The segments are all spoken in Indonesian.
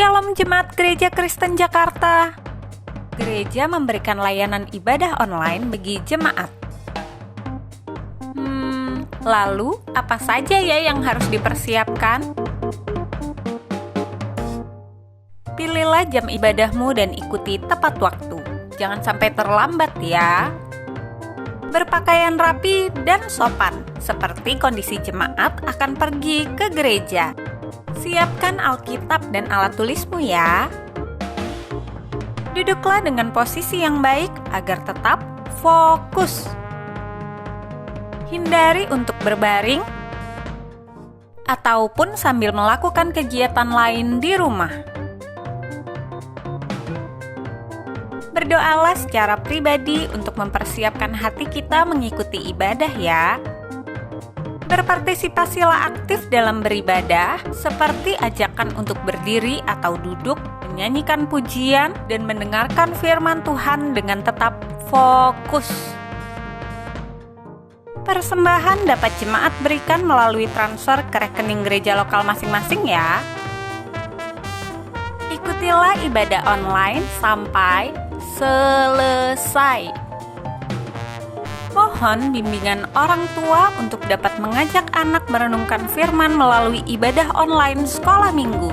Shalom Jemaat Gereja Kristen Jakarta. Gereja memberikan layanan ibadah online bagi jemaat. Lalu apa saja ya yang harus dipersiapkan? Pilihlah jam ibadahmu dan ikuti tepat waktu. Jangan sampai terlambat ya. Berpakaian rapi dan sopan, seperti kondisi jemaat akan pergi ke gereja. Siapkan Alkitab dan alat tulismu ya. Duduklah dengan posisi yang baik agar tetap fokus. Hindari untuk berbaring ataupun sambil melakukan kegiatan lain di rumah. Berdoalah secara pribadi untuk mempersiapkan hati kita mengikuti ibadah ya. Berpartisipasilah aktif dalam beribadah, seperti ajakan untuk berdiri atau duduk, menyanyikan pujian, dan mendengarkan firman Tuhan dengan tetap fokus. Persembahan dapat jemaat berikan melalui transfer ke rekening gereja lokal masing-masing ya. Ikutilah ibadah online sampai selesai. Mohon bimbingan orang tua untuk dapat mengajak anak merenungkan firman melalui ibadah online sekolah minggu.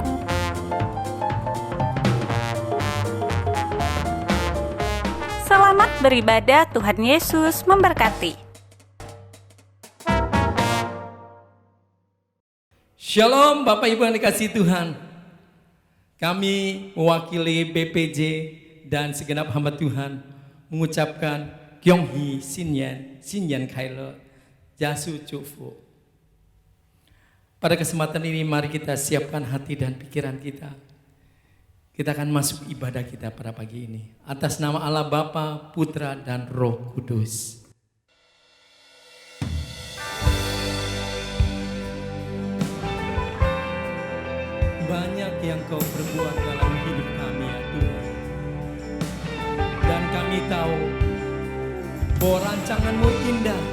Selamat beribadah, Tuhan Yesus memberkati. Shalom Bapak Ibu yang dikasihi Tuhan. Kami mewakili BPJ dan segenap hamba Tuhan mengucapkan Kyonghi Sinyan Kailo Jasu Cufu. Pada kesempatan ini mari kita siapkan hati dan pikiran kita. Kita akan masuk ibadah kita pada pagi ini. Atas nama Allah Bapa, Putra dan Roh Kudus. Banyak yang Kau perbuat dalam hidup kami ya Tuhan. Dan kami tahu bahwa rancangan-Mu indah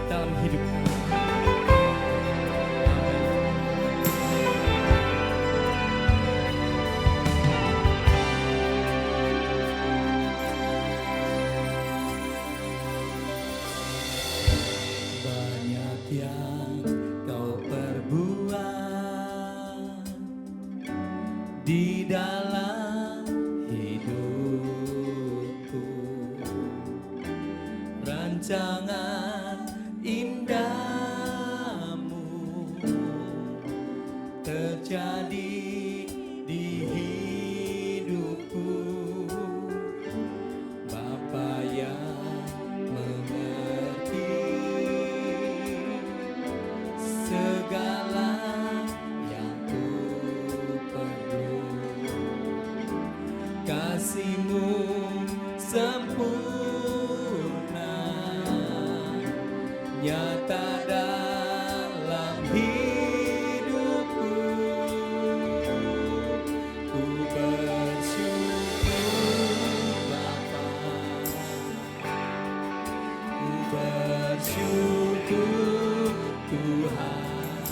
dalam hidup kami. Banyak yang Kau perbuat di dalam hidupku. Rancangan indahmu terjadi di hidupku. Bapa yang mengerti segala yang ku perlu. Kasih-Mu sempurna nyata dalam hidupku. Ku bersyukur Bapa, ku bersyukur Tuhan,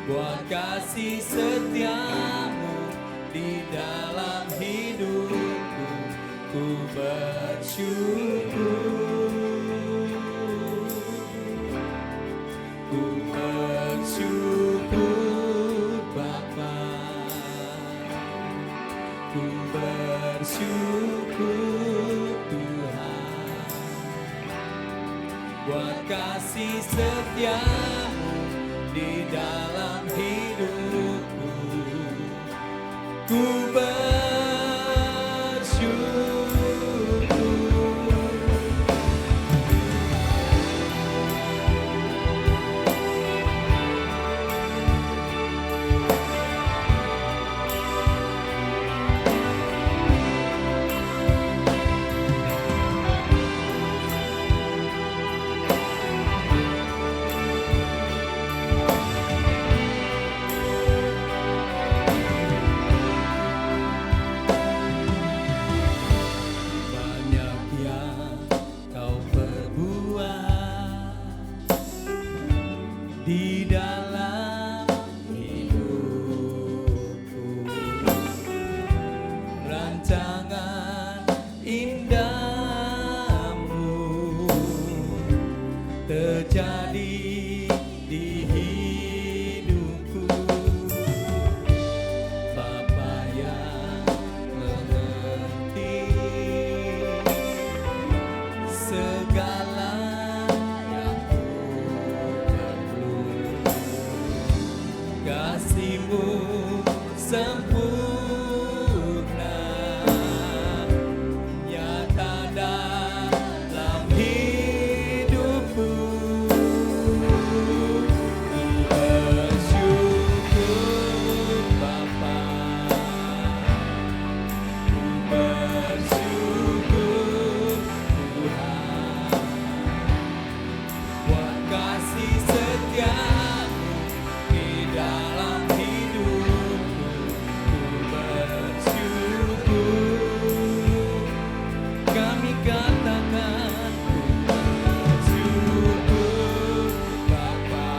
buat kasih setia-Mu di dalam hidupku. Ku bersyukur. Ku bersyukur Bapa, ku bersyukur Tuhan, buat kasih setia-Mu di dalam hidupku. Ku bersyukur. di dalam hidupku. kasih-Mu sempurna, nyata dalam hidupku. Ku bersyukur Bapa, ku bersyukur Tuhan, buat kasih setia-Mu di dalam hidupku. Ku bersyukur, kami katakan ku bersyukur Bapa,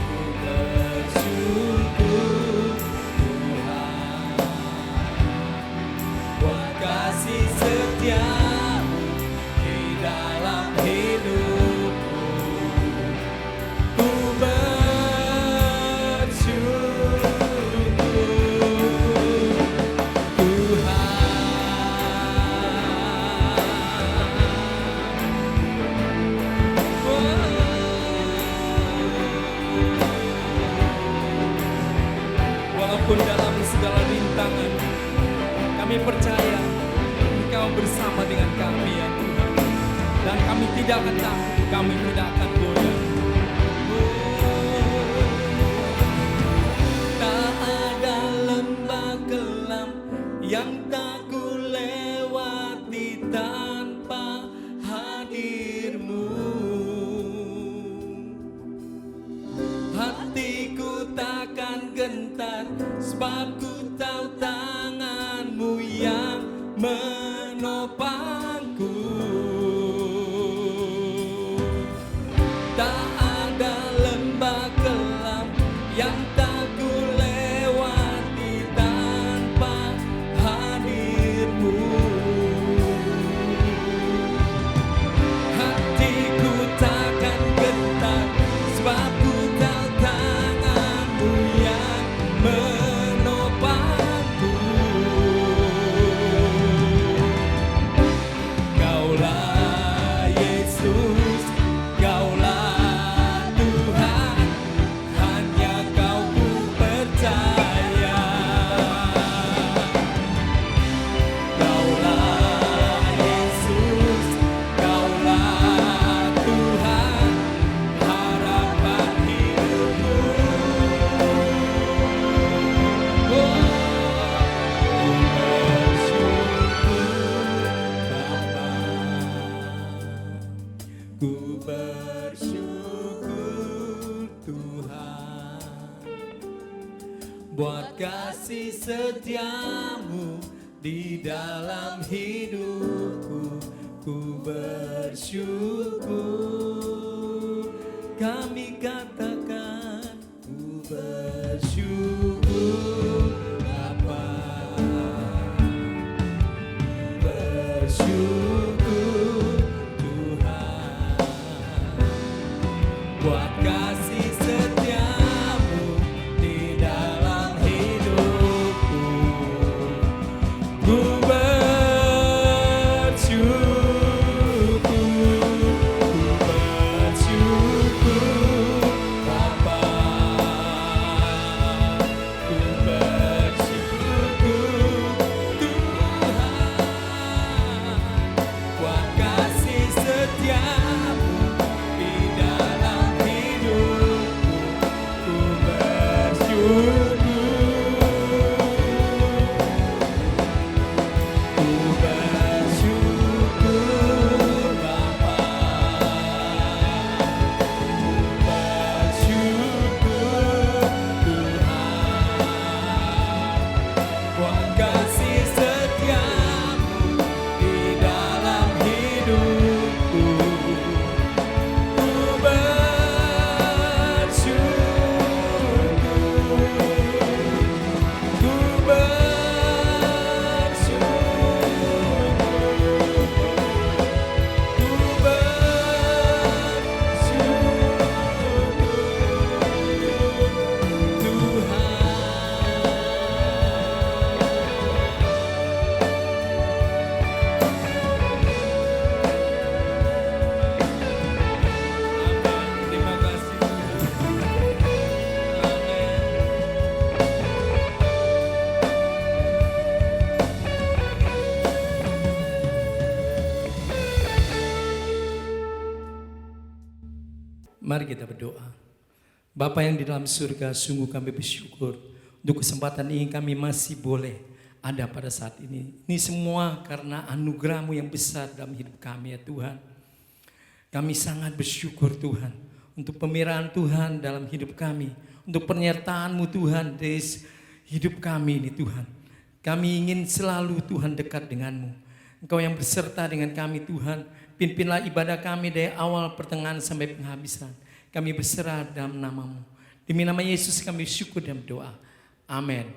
ku bersyukur Tuhan, buat kasih setia-Mu di dalam hidupku. Ku bersyukur Tuhan. Walaupun dalam segala rintangan, kami percaya Engkau bersama dengan kami ya Tuhan. Dan kami tidak akan takut, kami tidak akan goyah. Tak ada lembah kelam yang tak ku lewati tanpa hadir-Mu. Hatiku takkan gentar, sebab ku tahu tangan-Mu yang menopangku. Tak ada lembah kelam yang tak ku lewati tanpa hadir-Mu. Hatiku takkan gentar, sebab ku tahu tangan-Mu yang menopangku. Kaulah Yesus, Kaulah Tuhan, hanya Kau ku percaya. Kaulah Yesus, Kaulah Tuhan, harapan hidupku. Oh, ku bersyukur Bapa, ku bersyukur Tuhan, buat kasih setia-Mu di dalam hidupku. Ku bersyukur, kami katakan ku bersyukur Bapa, bersyukur Tuhan, buat kasih setia-Mu di dalam hidupku. Ku bersyukur, Bapa, ku bersyukur Tuhan, buat kasih setia-Mu di dalam hidupku. Mari kita berdoa. Bapa yang di dalam surga, sungguh kami bersyukur untuk kesempatan ini kami masih boleh ada pada saat ini. Ini semua karena anugerah-Mu yang besar dalam hidup kami ya Tuhan. Kami sangat bersyukur Tuhan untuk pemeliharaan Tuhan dalam hidup kami. Untuk penyertaan-Mu Tuhan di hidup kami ini Tuhan. Kami ingin selalu Tuhan dekat dengan-Mu. Engkau yang berserta dengan kami Tuhan. Pimpinlah ibadah kami dari awal pertengahan sampai penghabisan. Kami berserah dalam nama-Mu. Demi nama Yesus kami syukur dan berdoa. Amin.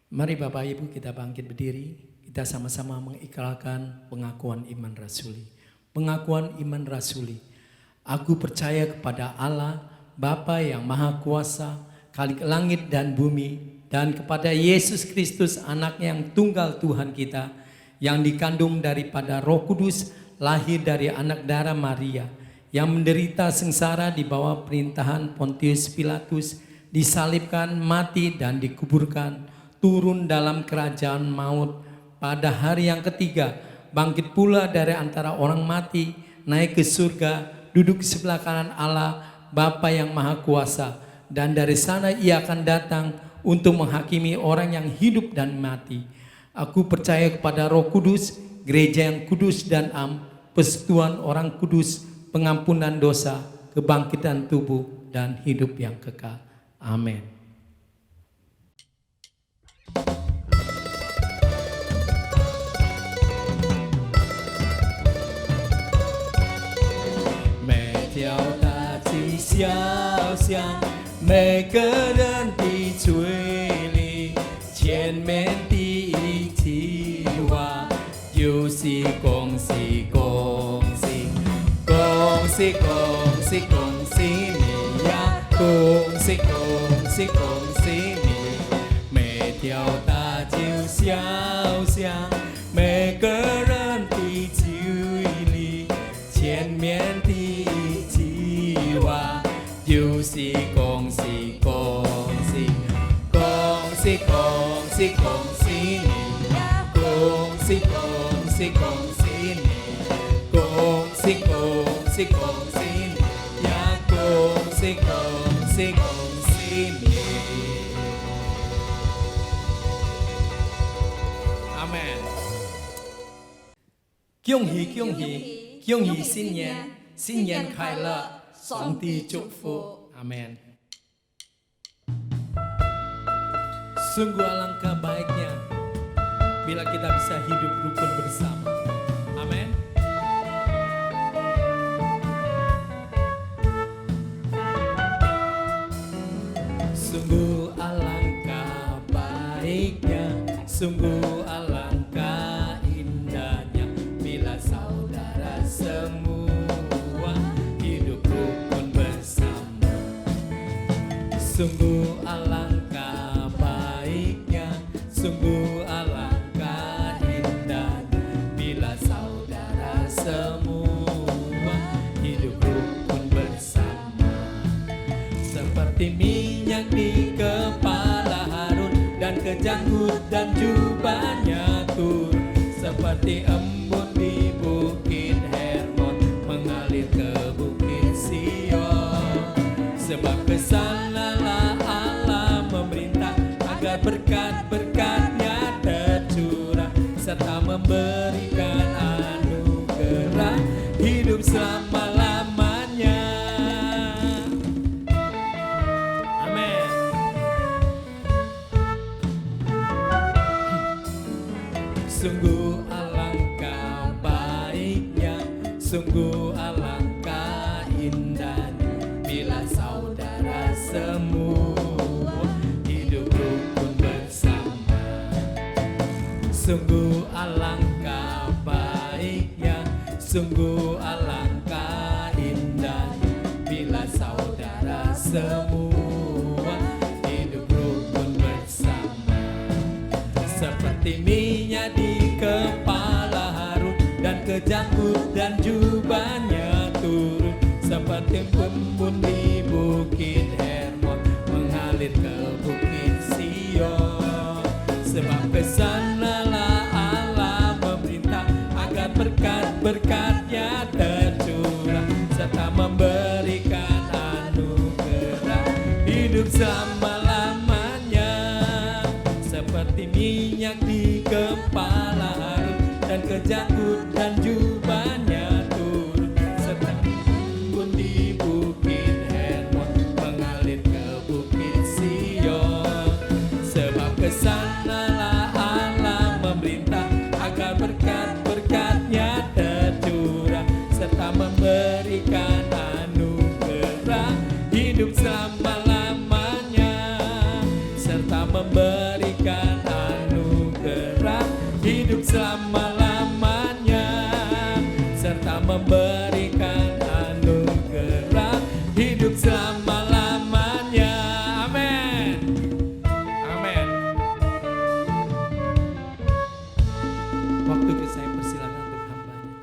Mari Bapak Ibu kita bangkit berdiri. Kita sama-sama mengikrarkan pengakuan iman rasuli. Pengakuan iman rasuli. Aku percaya kepada Allah, Bapa yang Maha Kuasa, Khalik langit dan bumi, dan kepada Yesus Kristus anaknya yang tunggal Tuhan kita, yang dikandung daripada Roh Kudus, lahir dari anak darah Maria, yang menderita sengsara di bawah perintahan Pontius Pilatus, disalibkan, mati dan dikuburkan, turun dalam kerajaan maut, pada hari yang ketiga bangkit pula dari antara orang mati, naik ke surga, duduk di sebelah kanan Allah Bapa yang Maha Kuasa, dan dari sana ia akan datang untuk menghakimi orang yang hidup dan mati. Aku percaya kepada Roh Kudus, gereja yang kudus dan persekutuan orang kudus, pengampunan dosa, kebangkitan tubuh, dan hidup yang kekal. Amin. Amen. 恭喜恭喜恭喜新年，新年快乐，上帝祝福。Amin. Sungguh alangkah baiknya bila kita bisa hidup rukun bersama. Amin. Sungguh alangkah baiknya, sungguh alangkah indahnya bila saudara semua hidup rukun bersama. Sungguh alangkah baiknya, sungguh alangkah indahnya bila saudara semua hidup rukun bersama. Seperti minyak di kepala Harun dan ke janggut dan jubahnya turun, seperti embun di bukit Hermon mengalir ke bukit Sion. Sebab kesanalah Allah memerintah agar berkat-berkatnya tercurah, serta memberikan anugerah hidup selama-lamanya. Amin. Sungguh alangkah baiknya, sungguh alangkah indahnya bila saudara semua hidup rukun bersama. Sungguh alangkah baiknya, sungguh alangkah indahnya bila saudara semua hidup rukun bersama. Seperti minyak di kepala Harun dan ke janggut dan jubahnya turun, seperti embun di bukit Hermon mengalir ke bukit Sion. Sebab kesanalah Allah memerintah agar berkat-berkatnya tercurah, serta memberikan hidup selama-lamanya, seperti minyak di kepala Harun dan kejanggut dan jubahnya turun, serta pun di bukit Hermon mengalir ke bukit Sion. Sebab kesanalah Allah memerintah agar berkat-berkatnya tercurah, serta memberikan anugerah hidup selama-lamanya, serta memberikan anugerah hidup selama-lamanya, serta memberikan anugerah hidup selama-lamanya. Amin. Amin. Waktu saya persilakan untuk hambanya.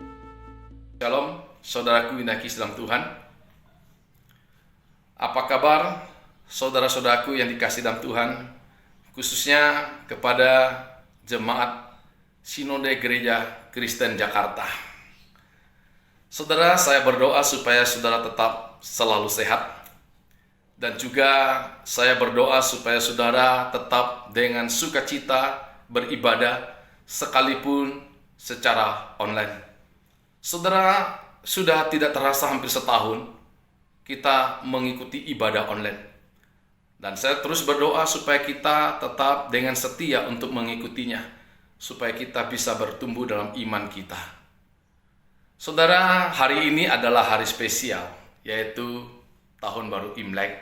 Shalom, saudaraku yang dikasihi dalam Tuhan. Apa kabar saudara-saudaraku yang dikasihi dalam Tuhan, khususnya kepada jemaat Sinode Gereja Kristen Jakarta. Saudara, saya berdoa supaya saudara tetap selalu sehat, dan juga saya berdoa supaya saudara tetap dengan sukacita beribadah sekalipun secara online. Saudara, sudah tidak terasa hampir setahun kita mengikuti ibadah online. Dan saya terus berdoa supaya kita tetap dengan setia untuk mengikutinya, supaya kita bisa bertumbuh dalam iman kita. Saudara, hari ini adalah hari spesial, yaitu Tahun Baru Imlek,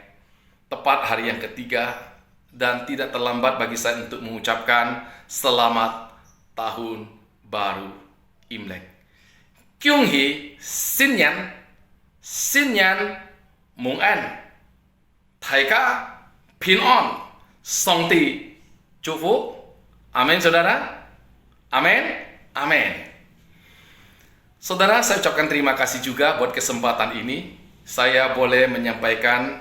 tepat hari yang ketiga, dan tidak terlambat bagi saya untuk mengucapkan selamat Tahun Baru Imlek. Kyung Hee Sin Nhan Mung An Thai Ka Pin On Song Ti Cufu. Amin saudara. Amin. Amin. Saudara, saya ucapkan terima kasih juga buat kesempatan ini. Saya boleh menyampaikan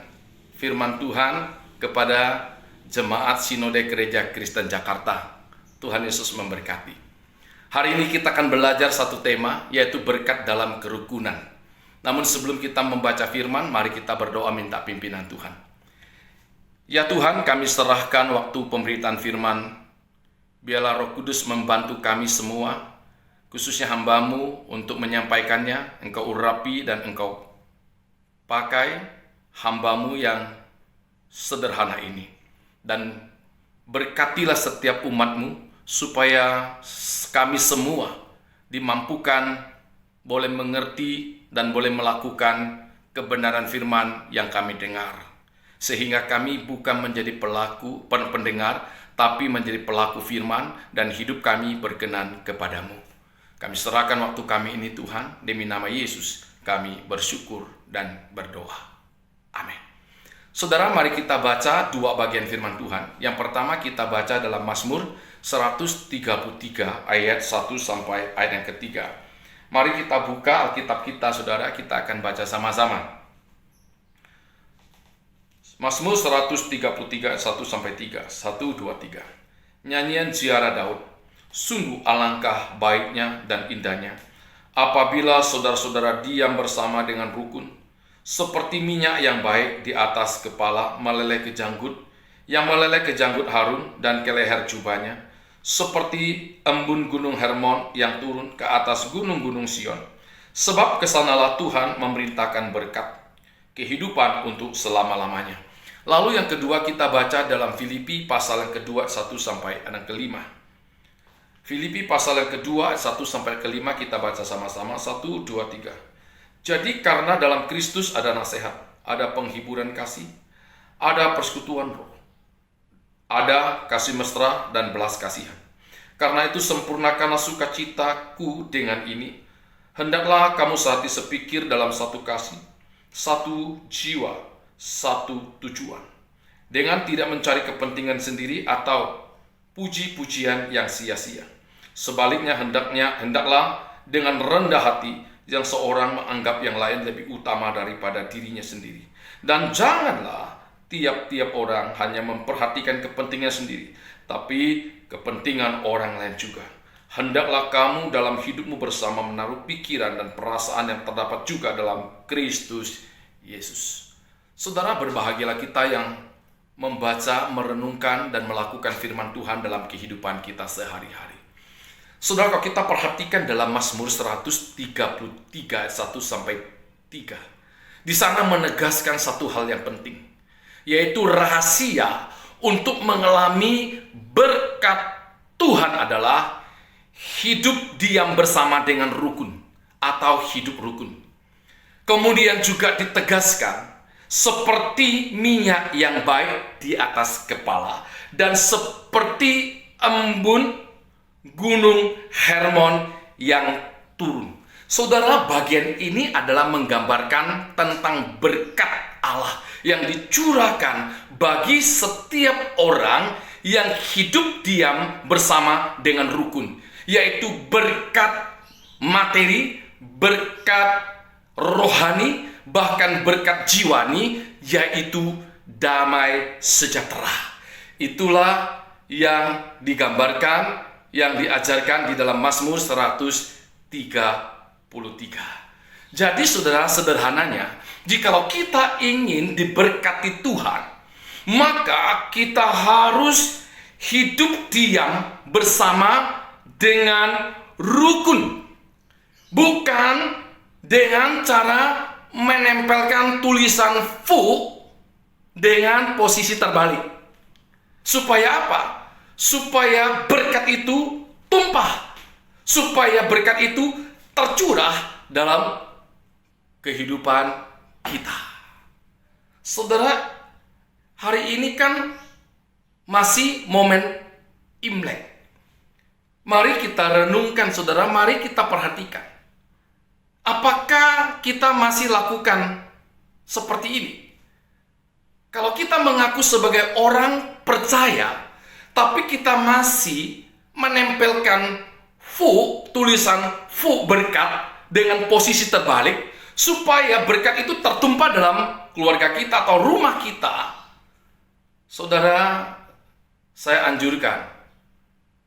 firman Tuhan kepada jemaat Sinode Gereja Kristen Jakarta. Tuhan Yesus memberkati. Hari ini kita akan belajar satu tema, yaitu berkat dalam kerukunan. Namun sebelum kita membaca firman, mari kita berdoa minta pimpinan Tuhan. Ya Tuhan, kami serahkan waktu pemberitaan firman. Biarlah Roh Kudus membantu kami semua, khususnya hamba-Mu untuk menyampaikannya. Engkau urapi dan Engkau pakai hamba-Mu yang sederhana ini. Dan berkatilah setiap umat-Mu, supaya kami semua dimampukan boleh mengerti dan boleh melakukan kebenaran firman yang kami dengar, sehingga kami bukan menjadi pendengar, tapi menjadi pelaku firman, dan hidup kami berkenan kepadamu. Kami serahkan waktu kami ini Tuhan, demi nama Yesus kami bersyukur dan berdoa. Amin. Saudara, mari kita baca dua bagian firman Tuhan. Yang pertama kita baca dalam Mazmur 133 ayat 1 sampai ayat yang ketiga. Mari kita buka Alkitab kita, saudara, kita akan baca sama-sama. Mazmur 133 ayat 1 sampai 3. 1, 2, 3. Nyanyian ziarah Daud. Sungguh alangkah baiknya dan indahnya apabila saudara-saudara diam bersama dengan rukun, seperti minyak yang baik di atas kepala meleleh ke janggut, yang meleleh ke janggut Harun dan ke leher jubahnya, seperti embun gunung Hermon yang turun ke atas gunung-gunung Sion. Sebab kesanalah Tuhan memerintahkan berkat, kehidupan untuk selama-lamanya. Lalu yang kedua kita baca dalam Filipi pasal yang kedua 1 sampai yang kelima. Filipi pasal yang kedua 1 sampai kelima kita baca sama-sama. 1, 2, 3. Jadi karena dalam Kristus ada nasihat, ada penghiburan kasih, ada persekutuan roh, ada kasih mesra dan belas kasihan. Karena itu sempurnakanlah sukacitaku dengan ini. Hendaklah kamu sehati sepikir dalam satu kasih, satu jiwa, satu tujuan. Dengan tidak mencari kepentingan sendiri atau puji-pujian yang sia-sia. Sebaliknya hendaklah dengan rendah hati yang seorang menganggap yang lain lebih utama daripada dirinya sendiri. Dan janganlah tiap-tiap orang hanya memperhatikan kepentingan sendiri, tapi kepentingan orang lain juga. Hendaklah kamu dalam hidupmu bersama menaruh pikiran dan perasaan yang terdapat juga dalam Kristus Yesus. Saudara, berbahagialah kita yang membaca, merenungkan, dan melakukan firman Tuhan dalam kehidupan kita sehari-hari. Saudara, kalau kita perhatikan dalam Mazmur 133 ayat 1 sampai 3, di sana menegaskan satu hal yang penting, yaitu rahasia untuk mengalami berkat Tuhan adalah hidup diam bersama dengan rukun atau hidup rukun. Kemudian juga ditegaskan seperti minyak yang baik di atas kepala dan seperti embun gunung Hermon yang turun. Saudara, bagian ini adalah menggambarkan tentang berkat Allah yang dicurahkan bagi setiap orang yang hidup diam bersama dengan rukun, yaitu berkat materi, berkat rohani, bahkan berkat jiwani, yaitu damai sejahtera. Itulah yang digambarkan, yang diajarkan di dalam Mazmur 133. Jadi saudara, sederhananya, jikalau kita ingin diberkati Tuhan, maka kita harus hidup diam bersama dengan rukun. Bukan dengan cara menempelkan tulisan fu dengan posisi terbalik. Supaya apa? Supaya berkat itu tumpah. Supaya berkat itu tercurah dalam kehidupan kita. Saudara, hari ini kan masih momen Imlek. Mari kita renungkan, saudara, mari kita perhatikan. Apakah kita masih lakukan seperti ini? Kalau kita mengaku sebagai orang percaya, tapi kita masih menempelkan tulisan fu berkat dengan posisi terbalik, supaya berkat itu tertumpah dalam keluarga kita atau rumah kita. Saudara, saya anjurkan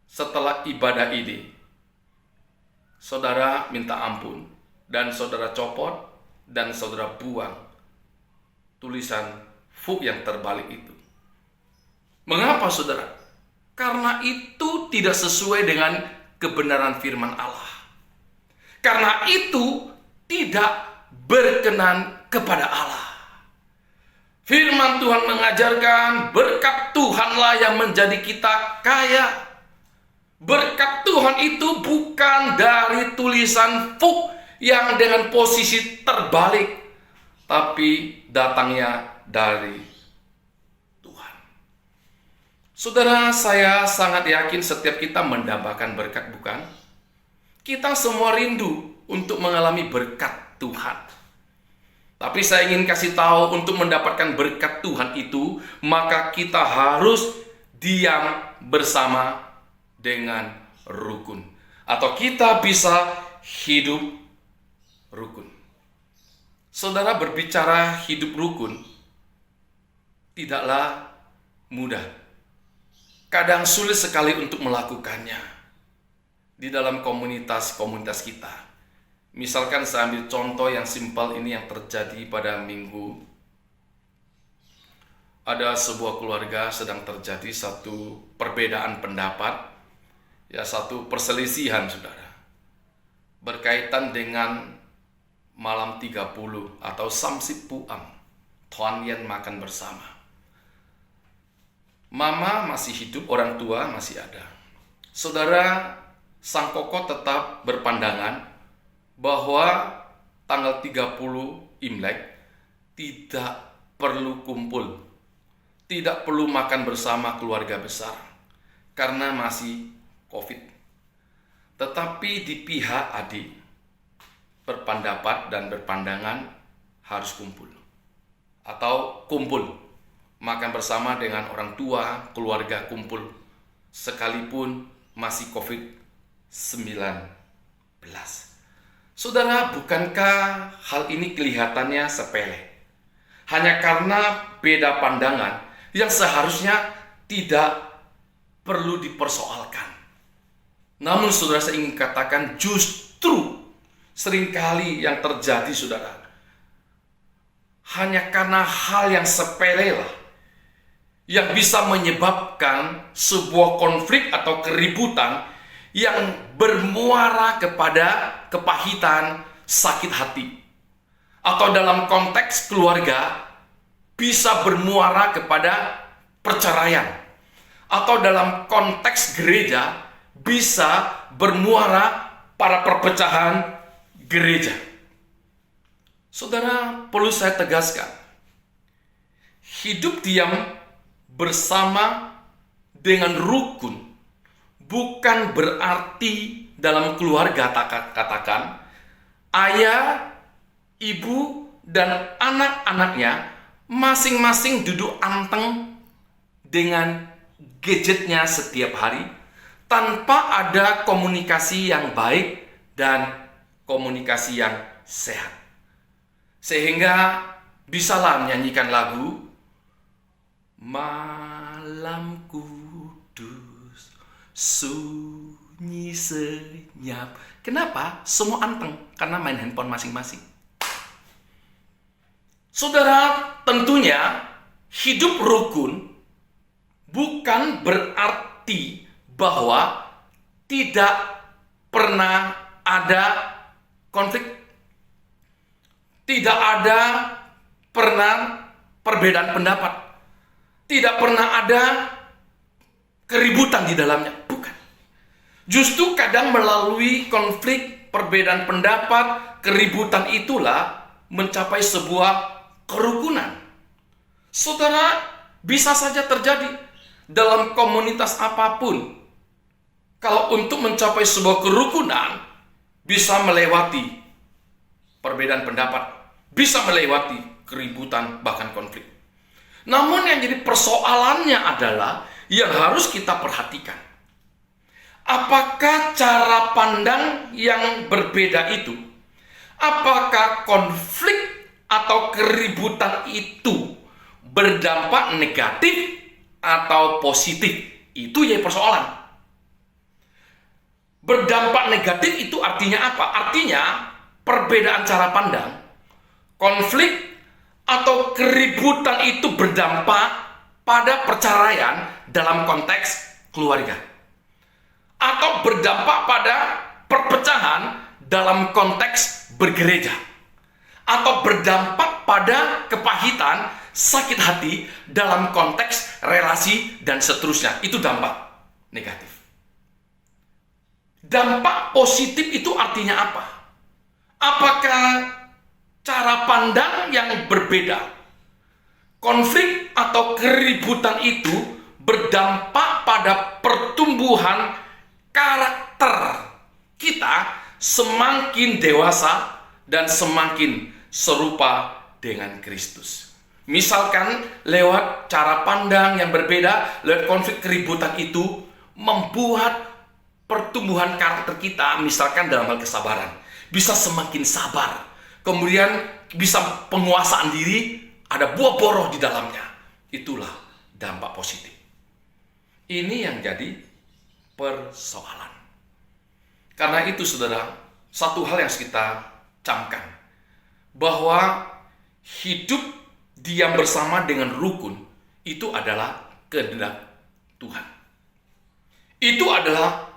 setelah ibadah ini, saudara minta ampun, dan saudara copot, dan saudara buang tulisan fu yang terbalik itu. Mengapa, saudara? Karena itu tidak sesuai dengan kebenaran firman Allah. Karena itu tidak berkenan kepada Allah. Firman Tuhan mengajarkan berkat Tuhanlah yang menjadi kita kaya. Berkat Tuhan itu bukan dari tulisan fu yang dengan posisi terbalik, tapi datangnya dari Tuhan. Saudara, saya sangat yakin setiap kita mendambakan berkat, bukan? Kita semua rindu untuk mengalami berkat Tuhan. Tapi saya ingin kasih tahu, untuk mendapatkan berkat Tuhan itu, maka kita harus diam bersama dengan rukun. Atau kita bisa hidup rukun. Saudara, berbicara hidup rukun tidaklah mudah. Kadang sulit sekali untuk melakukannya di dalam komunitas-komunitas kita. Misalkan saya ambil contoh yang simpel ini yang terjadi pada minggu. Ada sebuah keluarga sedang terjadi satu perbedaan pendapat, ya satu perselisihan, saudara, berkaitan dengan malam 30 atau Samsip Puang, Tuan makan bersama. Mama masih hidup, orang tua masih ada. Saudara, sang koko tetap berpandangan bahwa tanggal 30 Imlek tidak perlu kumpul, tidak perlu makan bersama keluarga besar karena masih COVID. Tetapi di pihak adik berpendapat dan berpandangan harus kumpul, atau kumpul makan bersama dengan orang tua, keluarga kumpul sekalipun masih COVID-19. Saudara, bukankah hal ini kelihatannya sepele? Hanya karena beda pandangan yang seharusnya tidak perlu dipersoalkan. Namun saudara, saya ingin katakan justru seringkali yang terjadi, saudara, hanya karena hal yang sepele lah yang bisa menyebabkan sebuah konflik atau keributan yang bermuara kepada kepahitan, sakit hati. Atau dalam konteks keluarga, bisa bermuara kepada perceraian. Atau dalam konteks gereja, bisa bermuara pada perpecahan gereja. Saudara, perlu saya tegaskan, hidup diam bersama dengan rukun bukan berarti dalam keluarga katakan ayah, ibu, dan anak-anaknya masing-masing duduk anteng dengan gadgetnya setiap hari tanpa ada komunikasi yang baik dan komunikasi yang sehat. Sehingga bisalah menyanyikan lagu Malam kudus, sunyi senyap. Kenapa? Semua anteng, karena main handphone masing-masing. Saudara, tentunya hidup rukun bukan berarti bahwa tidak pernah ada konflik, tidak ada pernah perbedaan pendapat, tidak pernah ada keributan di dalamnya. Bukan. Justru kadang melalui konflik, perbedaan pendapat, keributan itulah mencapai sebuah kerukunan. Saudara, bisa saja terjadi dalam komunitas apapun. Kalau untuk mencapai sebuah kerukunan, bisa melewati perbedaan pendapat, bisa melewati keributan, bahkan konflik. Namun yang jadi persoalannya adalah yang harus kita perhatikan. Apakah cara pandang yang berbeda itu, apakah konflik atau keributan itu berdampak negatif atau positif? Itu ya persoalan. Berdampak negatif itu artinya apa? Artinya perbedaan cara pandang, konflik atau keributan itu berdampak pada perceraian dalam konteks keluarga, atau berdampak pada perpecahan dalam konteks bergereja, atau berdampak pada kepahitan, sakit hati dalam konteks relasi dan seterusnya. Itu dampak negatif. Dampak positif itu artinya apa? Apakah cara pandang yang berbeda, konflik atau keributan itu berdampak pada pertumbuhan karakter kita semakin dewasa dan semakin serupa dengan Kristus? Misalkan lewat cara pandang yang berbeda, lewat konflik keributan itu membuat pertumbuhan karakter kita, misalkan dalam hal kesabaran, bisa semakin sabar. Kemudian bisa penguasaan diri, ada buah boroh di dalamnya. Itulah dampak positif. Ini yang jadi persoalan. Karena itu saudara, satu hal yang harus kita camkan, bahwa hidup diam bersama dengan rukun itu adalah kehendak Tuhan. Itu adalah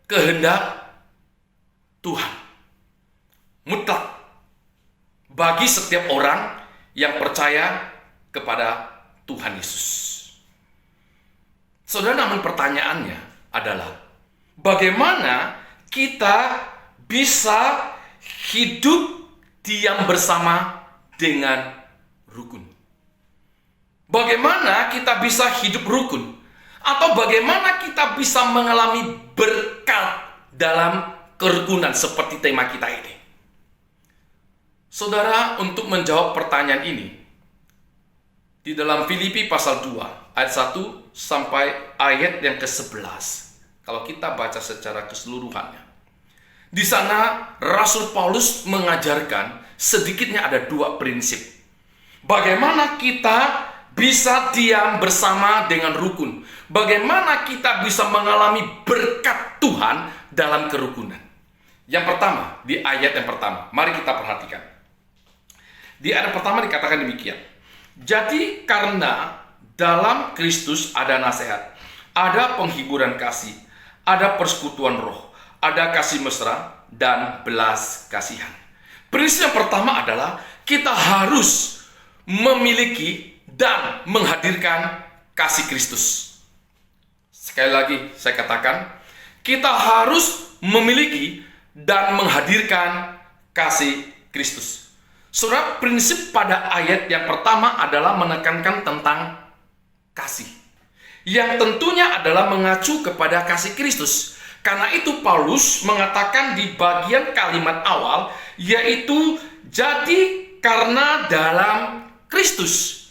kehendak Tuhan mutlak bagi setiap orang yang percaya kepada Tuhan Yesus. Saudara, namun pertanyaannya adalah bagaimana kita bisa hidup diam bersama dengan rukun? Bagaimana kita bisa hidup rukun? Atau bagaimana kita bisa mengalami berkat dalam kerukunan seperti tema kita ini? Saudara, untuk menjawab pertanyaan ini, di dalam Filipi pasal 2 ayat 1 sampai ayat yang ke-11, kalau kita baca secara keseluruhannya, di sana Rasul Paulus mengajarkan sedikitnya ada dua prinsip. Bagaimana kita bisa diam bersama dengan rukun? Bagaimana kita bisa mengalami berkat Tuhan dalam kerukunan? Yang pertama, di ayat yang pertama, mari kita perhatikan. Di ayat pertama dikatakan demikian. Jadi karena dalam Kristus ada nasihat, ada penghiburan kasih, ada persekutuan roh, ada kasih mesra, dan belas kasihan. Prinsip yang pertama adalah kita harus memiliki dan menghadirkan kasih Kristus. Sekali lagi saya katakan, kita harus memiliki dan menghadirkan kasih Kristus. Saudara, prinsip pada ayat yang pertama adalah menekankan tentang kasih, yang tentunya adalah mengacu kepada kasih Kristus. Karena itu Paulus mengatakan di bagian kalimat awal, yaitu jadi karena dalam Kristus.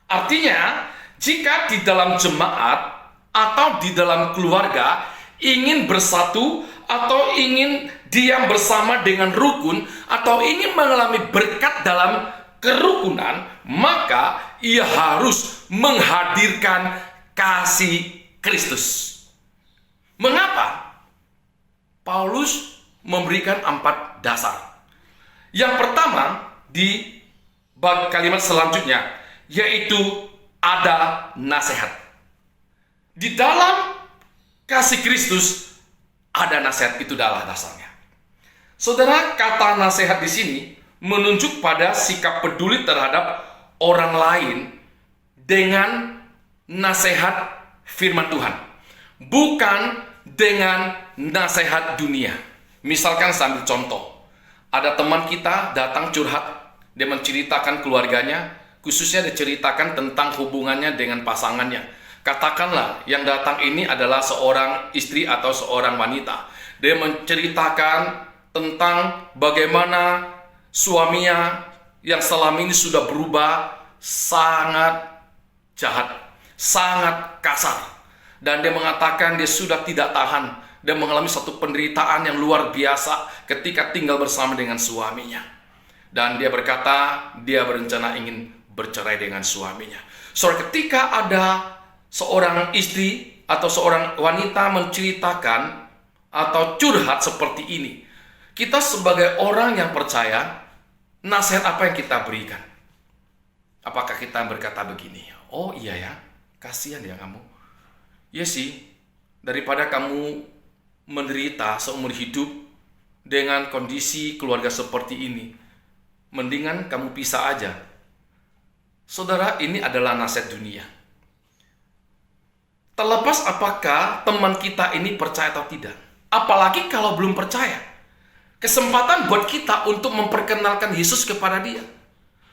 Artinya, jika di dalam jemaat atau di dalam keluarga ingin bersatu atau ingin diam bersama dengan rukun atau ingin mengalami berkat dalam kerukunan, maka ia harus menghadirkan kasih Kristus. Mengapa? Paulus memberikan 4 dasar. Yang pertama di kalimat selanjutnya, yaitu ada nasihat. Di dalam kasih Kristus ada nasihat, itu adalah dasarnya. Saudara, kata nasihat di sini menunjuk pada sikap peduli terhadap orang lain dengan nasihat firman Tuhan, bukan dengan nasihat dunia. Misalkan sambil contoh, ada teman kita datang curhat, dia menceritakan keluarganya, khususnya diceritakan tentang hubungannya dengan pasangannya. Katakanlah yang datang ini adalah seorang istri atau seorang wanita. Dia menceritakan tentang bagaimana suaminya yang selama ini sudah berubah sangat jahat, sangat kasar. Dan dia mengatakan dia sudah tidak tahan. Dia mengalami satu penderitaan yang luar biasa ketika tinggal bersama dengan suaminya. Dan dia berkata, dia berencana ingin bercerai dengan suaminya. Soalnya ketika ada seorang istri atau seorang wanita menceritakan atau curhat seperti ini, kita sebagai orang yang percaya, nasihat apa yang kita berikan? Apakah kita berkata begini, oh iya ya, kasihan ya kamu. Ya sih, daripada kamu menderita seumur hidup dengan kondisi keluarga seperti ini, mendingan kamu pisah aja. Saudara, ini adalah nasihat dunia. Terlepas apakah teman kita ini percaya atau tidak, apalagi kalau belum percaya, kesempatan buat kita untuk memperkenalkan Yesus kepada dia,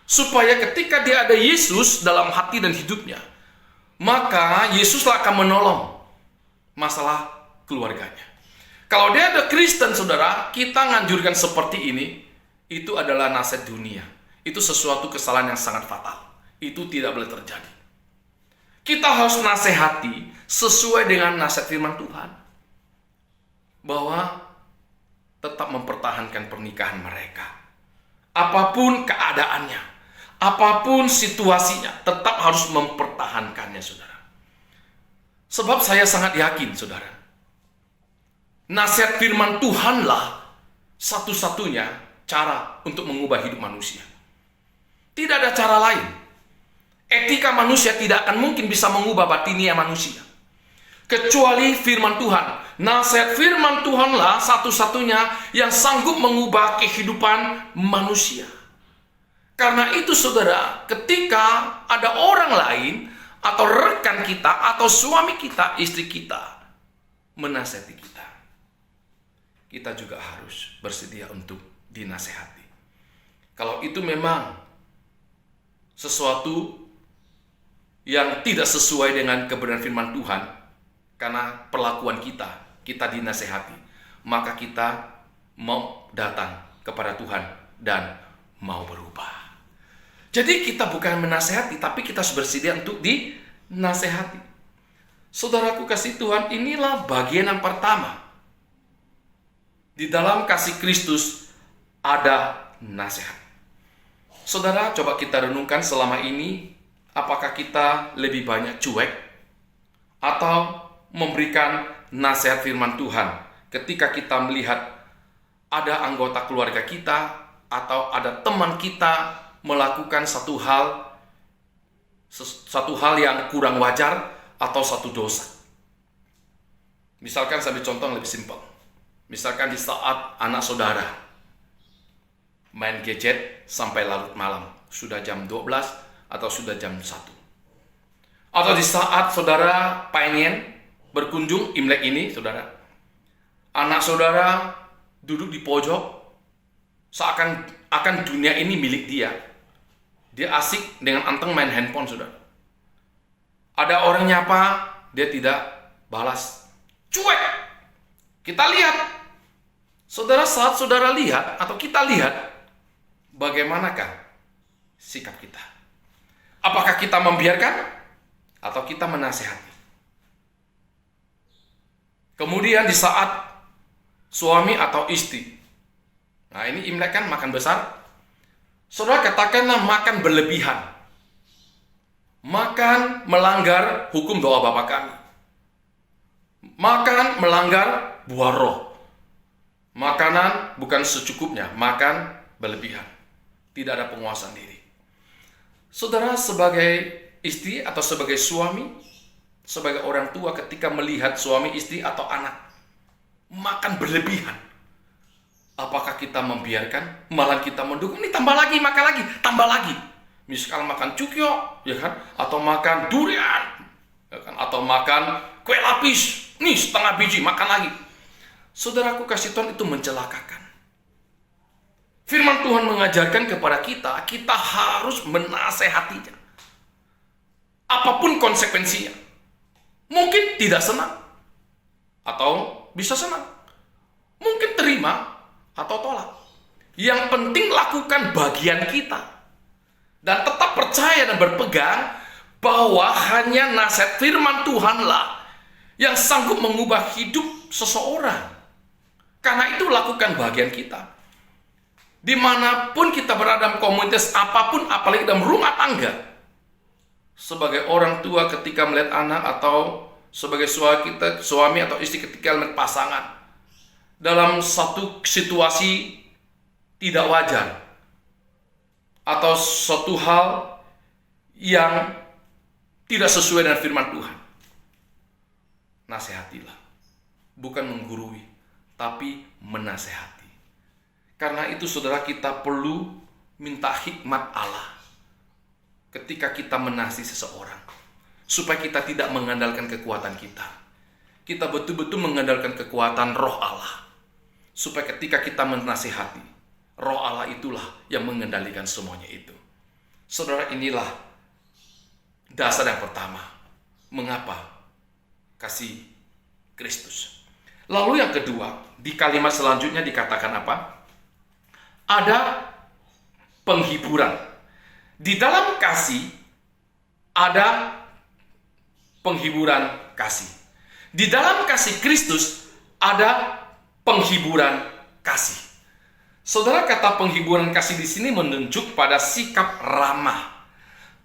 supaya ketika dia ada Yesus dalam hati dan hidupnya, maka Yesuslah akan menolong masalah keluarganya. Kalau dia ada Kristen, saudara, kita nganjurkan seperti ini, itu adalah nasihat dunia. Itu sesuatu kesalahan yang sangat fatal. Itu tidak boleh terjadi. Kita harus nasihati sesuai dengan nasihat firman Tuhan, bahwa tetap mempertahankan pernikahan mereka. Apapun keadaannya, apapun situasinya, tetap harus mempertahankannya, saudara. Sebab saya sangat yakin, saudara, nasihat firman Tuhanlah satu-satunya cara untuk mengubah hidup manusia. Tidak ada cara lain. Etika manusia tidak akan mungkin bisa mengubah batinia manusia, kecuali firman Tuhan. Nasihat firman Tuhanlah satu-satunya yang sanggup mengubah kehidupan manusia. Karena itu, saudara, ketika ada orang lain atau rekan kita atau suami kita, istri kita menasihati kita, kita juga harus bersedia untuk dinasihati. Kalau itu memang sesuatu yang tidak sesuai dengan kebenaran firman Tuhan, karena perlakuan kita dinasihati, maka kita mau datang kepada Tuhan dan mau berubah. Jadi kita bukan menasehati, tapi kita harus bersedia untuk dinasehati. Saudaraku kasih Tuhan, inilah bagian yang pertama. Di dalam kasih Kristus ada nasihat. Saudara, coba kita renungkan selama ini, apakah kita lebih banyak cuek atau memberikan nasihat firman Tuhan ketika kita melihat ada anggota keluarga kita atau ada teman kita melakukan satu hal satu hal yang kurang wajar atau satu dosa. Misalkan saya ambil contoh yang lebih simpel. Misalkan di saat anak saudara main gadget sampai larut malam, sudah jam 12 atau sudah jam 1. Atau di saat saudara pengen berkunjung Imlek ini, saudara, anak saudara duduk di pojok, seakan dunia ini milik dia. Dia asik dengan anteng main handphone, saudara. Ada orang nyapa, dia tidak balas. Cuek. Kita lihat. Saudara, saat saudara lihat atau kita lihat, bagaimanakah sikap kita? Apakah kita membiarkan atau kita menasehati? Kemudian di saat suami atau istri, nah ini Imlek kan makan besar, saudara katakanlah makan berlebihan, makan melanggar hukum doa Bapa kami, makan melanggar buah roh, makanan bukan secukupnya, makan berlebihan, tidak ada penguasaan diri. Saudara sebagai istri atau sebagai suami, sebagai orang tua ketika melihat suami, istri atau anak makan berlebihan, apakah kita membiarkan, malah kita mendukung, ini tambah lagi, makan lagi, tambah lagi. Misalkan makan cukyo, ya kan, atau makan durian, ya kan, atau makan kue lapis, nih setengah biji, makan lagi. Saudaraku kasih Tuhan, itu mencelakakan. Firman Tuhan mengajarkan kepada kita, kita harus menasehatinya. Apapun konsekuensinya. Mungkin tidak senang, atau bisa senang. Mungkin terima, atau tolak. Yang penting lakukan bagian kita. Dan tetap percaya dan berpegang bahwa hanya nasihat firman Tuhanlah yang sanggup mengubah hidup seseorang. Karena itu lakukan bagian kita. Dimanapun kita berada dalam komunitas apapun, apalagi dalam rumah tangga, sebagai orang tua ketika melihat anak, atau sebagai suami atau istri ketika melihat pasangan dalam satu situasi tidak wajar atau suatu hal yang tidak sesuai dengan firman Tuhan, nasihatilah, bukan menggurui, tapi menasehati. Karena itu saudara, kita perlu minta hikmat Allah ketika kita menasihati seseorang, supaya kita tidak mengandalkan kekuatan kita. Kita betul-betul mengandalkan kekuatan Roh Allah, supaya ketika kita menasihati, Roh Allah itulah yang mengendalikan semuanya itu. Saudara, inilah dasar yang pertama, mengapa kasih Kristus. Lalu yang kedua, di kalimat selanjutnya dikatakan apa? Ada penghiburan. Di dalam kasih ada penghiburan kasih. Di dalam kasih Kristus ada penghiburan kasih. Saudara, kata penghiburan kasih di sini menunjuk pada sikap ramah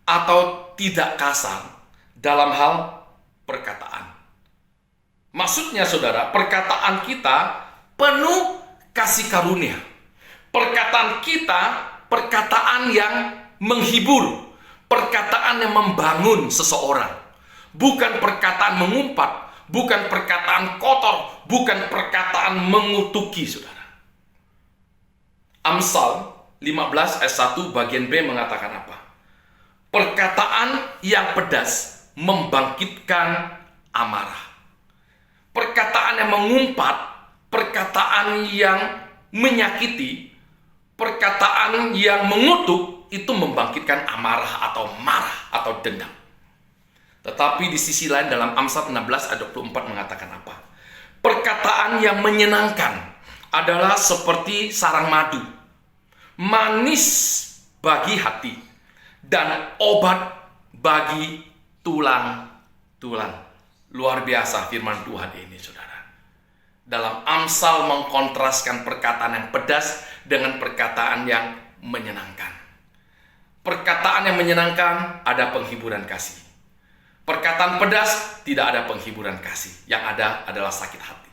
atau tidak kasar dalam hal perkataan. Maksudnya saudara, perkataan kita penuh kasih karunia. Perkataan kita, perkataan yang menghibur, perkataan yang membangun seseorang. Bukan perkataan mengumpat, bukan perkataan kotor, bukan perkataan mengutuki, saudara. Amsal 15 ayat 1 bagian B mengatakan apa? Perkataan yang pedas membangkitkan amarah. Perkataan yang mengumpat, perkataan yang menyakiti, perkataan yang mengutuk, itu membangkitkan amarah atau marah atau dendam. Tetapi di sisi lain dalam Amsal 16 ayat 24 mengatakan apa? Perkataan yang menyenangkan adalah seperti sarang madu, manis bagi hati, dan obat bagi tulang-tulang. Luar biasa firman Tuhan ini, saudara. Dalam Amsal mengkontraskan perkataan yang pedas dengan perkataan yang menyenangkan. Perkataan yang menyenangkan ada penghiburan kasih. Perkataan pedas tidak ada penghiburan kasih. Yang ada adalah sakit hati.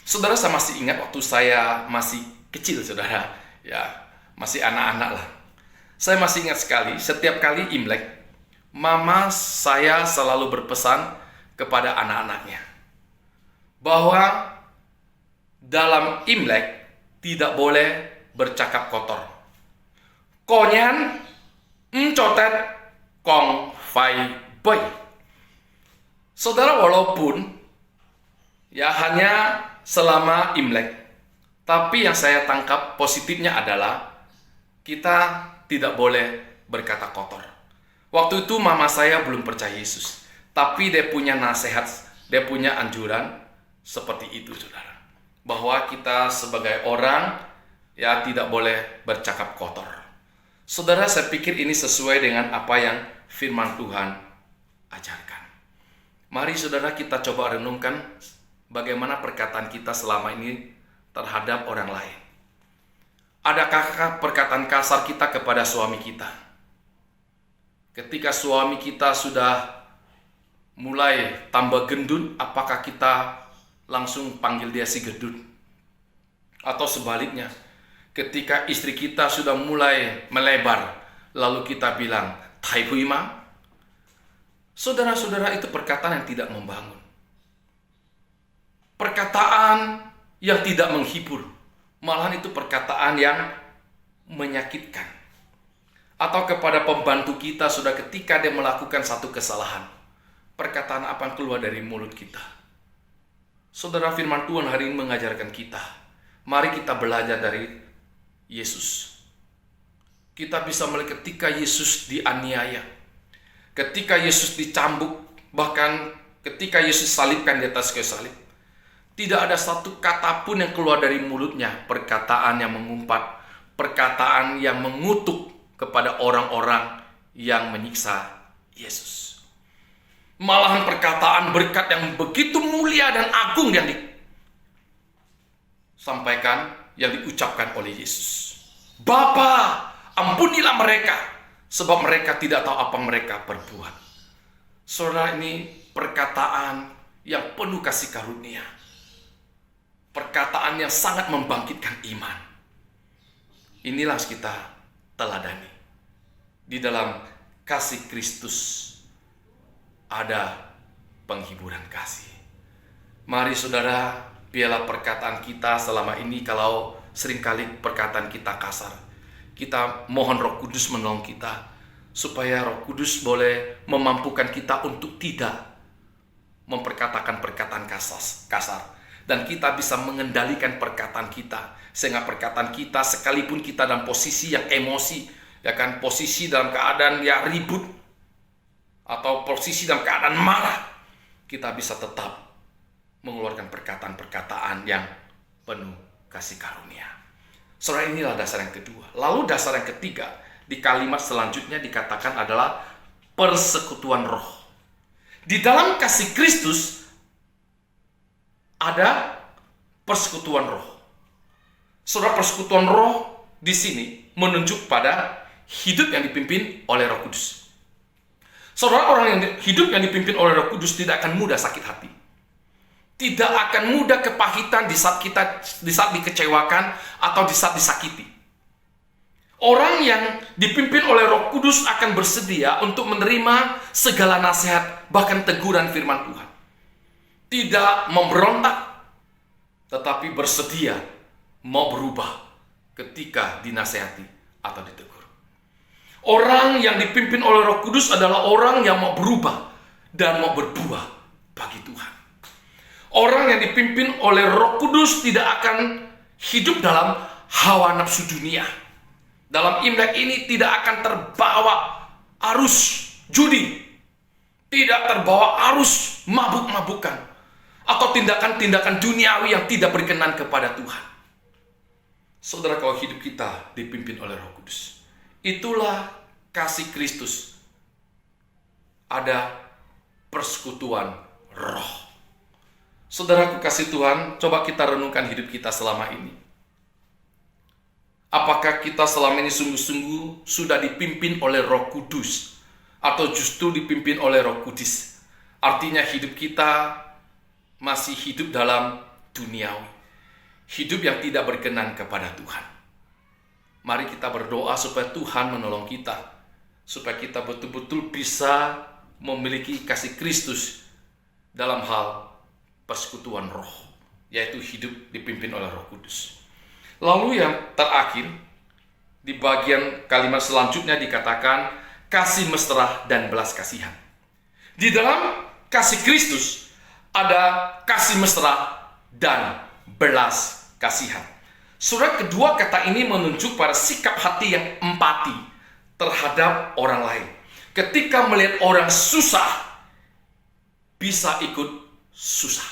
Saudara, saya masih ingat waktu saya masih kecil, saudara. Ya, masih anak-anak lah. Saya masih ingat sekali, setiap kali Imlek, mama saya selalu berpesan kepada anak-anaknya bahwa dalam Imlek tidak boleh bercakap kotor. Konyan cotet kong fai boy. Saudara, walaupun ya hanya selama Imlek, tapi yang saya tangkap positifnya adalah kita tidak boleh berkata kotor. Waktu itu mama saya belum percaya Yesus, tapi dia punya nasihat, dia punya anjuran seperti itu, saudara. Bahwa kita sebagai orang ya tidak boleh bercakap kotor. Saudara, saya pikir ini sesuai dengan apa yang firman Tuhan ajarkan. Mari saudara kita coba renungkan bagaimana perkataan kita selama ini terhadap orang lain. Adakah perkataan kasar kita kepada suami kita? Ketika suami kita sudah mulai tambah gendut, apakah kita langsung panggil dia si gendut? Atau sebaliknya, ketika istri kita sudah mulai melebar, lalu kita bilang, tai hui ma? Saudara-saudara, itu perkataan yang tidak membangun. Perkataan yang tidak menghibur. Malahan itu perkataan yang menyakitkan. Atau kepada pembantu kita sudah ketika dia melakukan satu kesalahan, perkataan apa yang keluar dari mulut kita. Saudara, firman Tuhan hari ini mengajarkan kita, mari kita belajar dari Yesus. Kita bisa melihat ketika Yesus dianiaya, ketika Yesus dicambuk, bahkan ketika Yesus salibkan di atas kayu salib, tidak ada satu kata pun yang keluar dari mulutnya, perkataan yang mengumpat, perkataan yang mengutuk kepada orang-orang yang menyiksa Yesus. Malahan perkataan berkat yang begitu mulia dan agung yang disampaikan, yang diucapkan oleh Yesus. Bapa, ampunilah mereka, sebab mereka tidak tahu apa mereka perbuat. Saudara, ini perkataan yang penuh kasih karunia. Perkataan yang sangat membangkitkan iman. Inilah kita teladani. Di dalam kasih Kristus ada penghiburan kasih. Mari saudara, biarlah perkataan kita selama ini, kalau seringkali perkataan kita kasar, kita mohon Roh Kudus menolong kita, supaya Roh Kudus boleh memampukan kita untuk tidak memperkatakan perkataan kasar. Dan kita bisa mengendalikan perkataan kita, sehingga perkataan kita, sekalipun kita dalam posisi yang emosi, ya kan, posisi dalam keadaan ya ribut, atau posisi dalam keadaan marah, kita bisa tetap mengeluarkan perkataan-perkataan yang penuh kasih karunia. Saudara, inilah dasar yang kedua. Lalu dasar yang ketiga, di kalimat selanjutnya dikatakan adalah persekutuan roh. Di dalam kasih Kristus ada persekutuan roh. Saudara, persekutuan roh di sini menunjuk pada hidup yang dipimpin oleh Roh Kudus. Saudara, orang yang hidup yang dipimpin oleh Roh Kudus tidak akan mudah sakit hati. Tidak akan mudah kepahitan di saat dikecewakan atau di saat disakiti. Orang yang dipimpin oleh Roh Kudus akan bersedia untuk menerima segala nasihat, bahkan teguran firman Tuhan. Tidak memberontak, tetapi bersedia mau berubah ketika dinasehati atau ditegur. Orang yang dipimpin oleh Roh Kudus adalah orang yang mau berubah dan mau berbuah bagi Tuhan. Orang yang dipimpin oleh Roh Kudus tidak akan hidup dalam hawa nafsu dunia. Dalam Imlek ini tidak akan terbawa arus judi, tidak terbawa arus mabuk-mabukan, atau tindakan-tindakan duniawi yang tidak berkenan kepada Tuhan. Saudara, kalau hidup kita dipimpin oleh Roh Kudus, itulah kasih Kristus. Ada persekutuan roh. Saudaraku kasih Tuhan, coba kita renungkan hidup kita selama ini. Apakah kita selama ini sungguh-sungguh sudah dipimpin oleh Roh Kudus, atau justru dipimpin oleh Roh Kudus? Artinya hidup kita masih hidup dalam duniawi, hidup yang tidak berkenan kepada Tuhan. Mari kita berdoa supaya Tuhan menolong kita, supaya kita betul-betul bisa memiliki kasih Kristus dalam hal persekutuan roh, yaitu hidup dipimpin oleh Roh Kudus. Lalu yang terakhir, di bagian kalimat selanjutnya dikatakan kasih mesra dan belas kasihan. Di dalam kasih Kristus ada kasih mesra dan belas kasihan. Surat kedua kata ini menunjuk pada sikap hati yang empati terhadap orang lain. Ketika melihat orang susah, bisa ikut susah.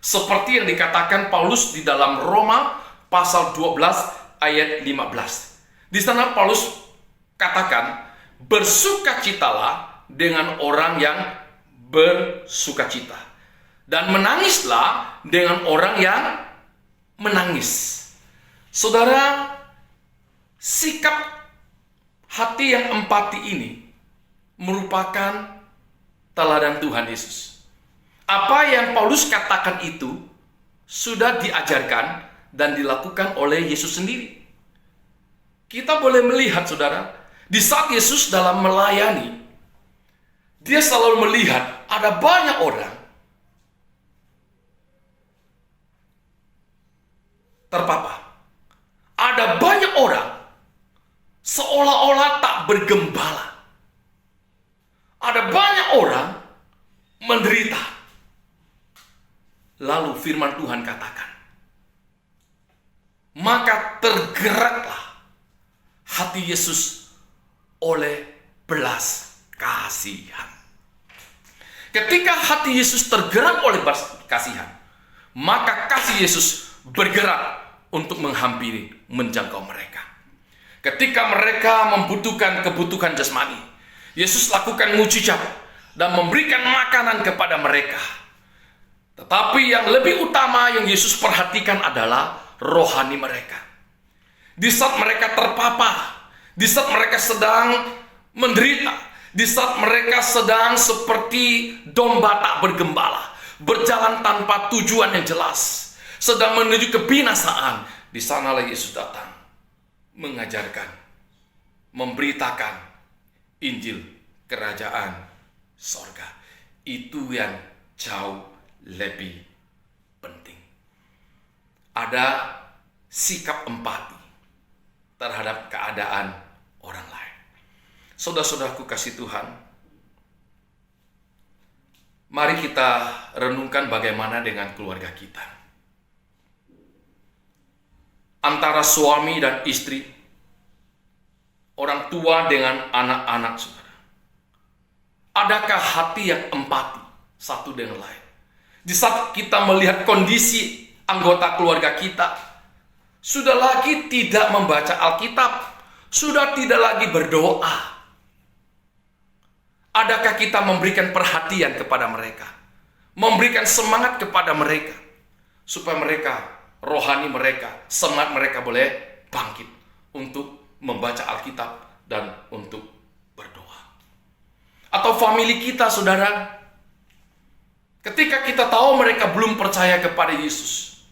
Seperti yang dikatakan Paulus di dalam Roma pasal 12 ayat 15. Di sana Paulus katakan, bersukacitalah dengan orang yang bersukacita, dan menangislah dengan orang yang menangis. Saudara, sikap hati yang empati ini merupakan teladan Tuhan Yesus. Apa yang Paulus katakan itu sudah diajarkan dan dilakukan oleh Yesus sendiri. Kita boleh melihat, saudara, di saat Yesus dalam melayani, dia selalu melihat ada banyak orang terpapar. Ada banyak orang seolah-olah tak bergembala. Ada banyak orang menderita. Lalu firman Tuhan katakan, maka tergeraklah hati Yesus oleh belas kasihan. Ketika hati Yesus tergerak oleh belas kasihan, maka kasih Yesus bergerak untuk menghampiri, menjangkau mereka. Ketika mereka membutuhkan kebutuhan jasmani, Yesus lakukan mujizat dan memberikan makanan kepada mereka. Tetapi yang lebih utama yang Yesus perhatikan adalah rohani mereka. Di saat mereka terpapar, di saat mereka sedang menderita, di saat mereka sedang seperti domba tak bergembala, berjalan tanpa tujuan yang jelas, sedang menuju kebinasaan, di sanalah Yesus datang, mengajarkan, memberitakan Injil kerajaan sorga. Itu yang jauh lebih penting. Ada sikap empati terhadap keadaan orang lain. Saudara-saudaraku kasih Tuhan, mari kita renungkan bagaimana dengan keluarga kita. Antara suami dan istri, orang tua dengan anak-anak saudara. Adakah hati yang empati satu dengan lain? Di saat kita melihat kondisi anggota keluarga kita, sudah lagi tidak membaca Alkitab, sudah tidak lagi berdoa. Adakah kita memberikan perhatian kepada mereka, memberikan semangat kepada mereka, supaya mereka, rohani mereka, semangat mereka boleh bangkit untuk membaca Alkitab dan untuk berdoa? Atau famili kita, saudara, ketika kita tahu mereka belum percaya kepada Yesus,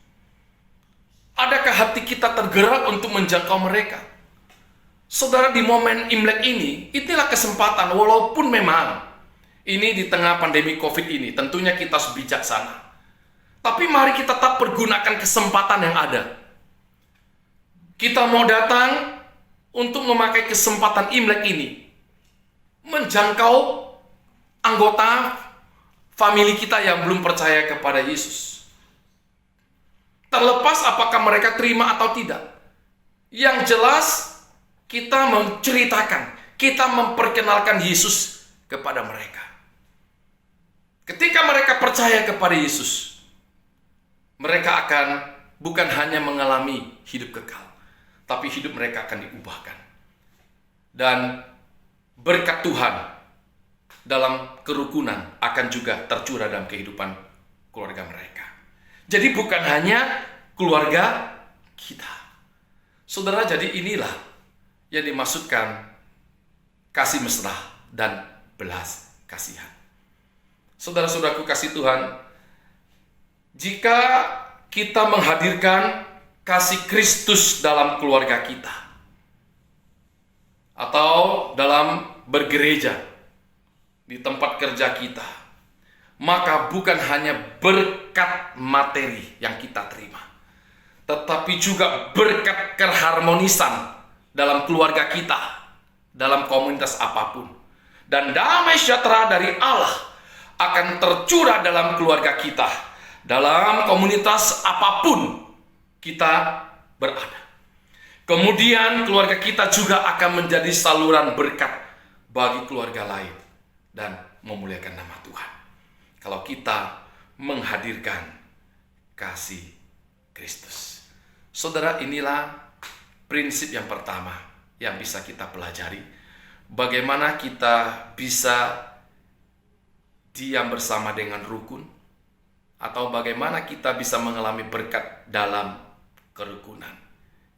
adakah hati kita tergerak untuk menjangkau mereka? Saudara, di momen Imlek ini, inilah kesempatan, walaupun memang ini di tengah pandemi COVID ini, tentunya kita harus bijaksana. Tapi mari kita tetap pergunakan kesempatan yang ada. Kita mau datang untuk memakai kesempatan Imlek ini, menjangkau anggota famili kita yang belum percaya kepada Yesus. Terlepas apakah mereka terima atau tidak, yang jelas kita menceritakan, kita memperkenalkan Yesus kepada mereka. Ketika mereka percaya kepada Yesus, mereka akan bukan hanya mengalami hidup kekal, tapi hidup mereka akan diubahkan. Dan berkat Tuhan dalam kerukunan akan juga tercurah dalam kehidupan keluarga mereka. Jadi bukan hanya keluarga kita. Saudara, jadi inilah yang dimaksudkan kasih mesra dan belas kasihan. Saudara-saudaraku kasih Tuhan, jika kita menghadirkan kasih Kristus dalam keluarga kita, atau dalam bergereja, di tempat kerja kita, maka bukan hanya berkat materi yang kita terima, tetapi juga berkat keharmonisan dalam keluarga kita, dalam komunitas apapun. Dan damai sejahtera dari Allah akan tercurah dalam keluarga kita, dalam komunitas apapun kita berada. Kemudian keluarga kita juga akan menjadi saluran berkat bagi keluarga lain dan memuliakan nama Tuhan. Kalau kita menghadirkan kasih Kristus. Saudara, inilah prinsip yang pertama yang bisa kita pelajari. Bagaimana kita bisa diam bersama dengan rukun, atau bagaimana kita bisa mengalami berkat dalam kerukunan,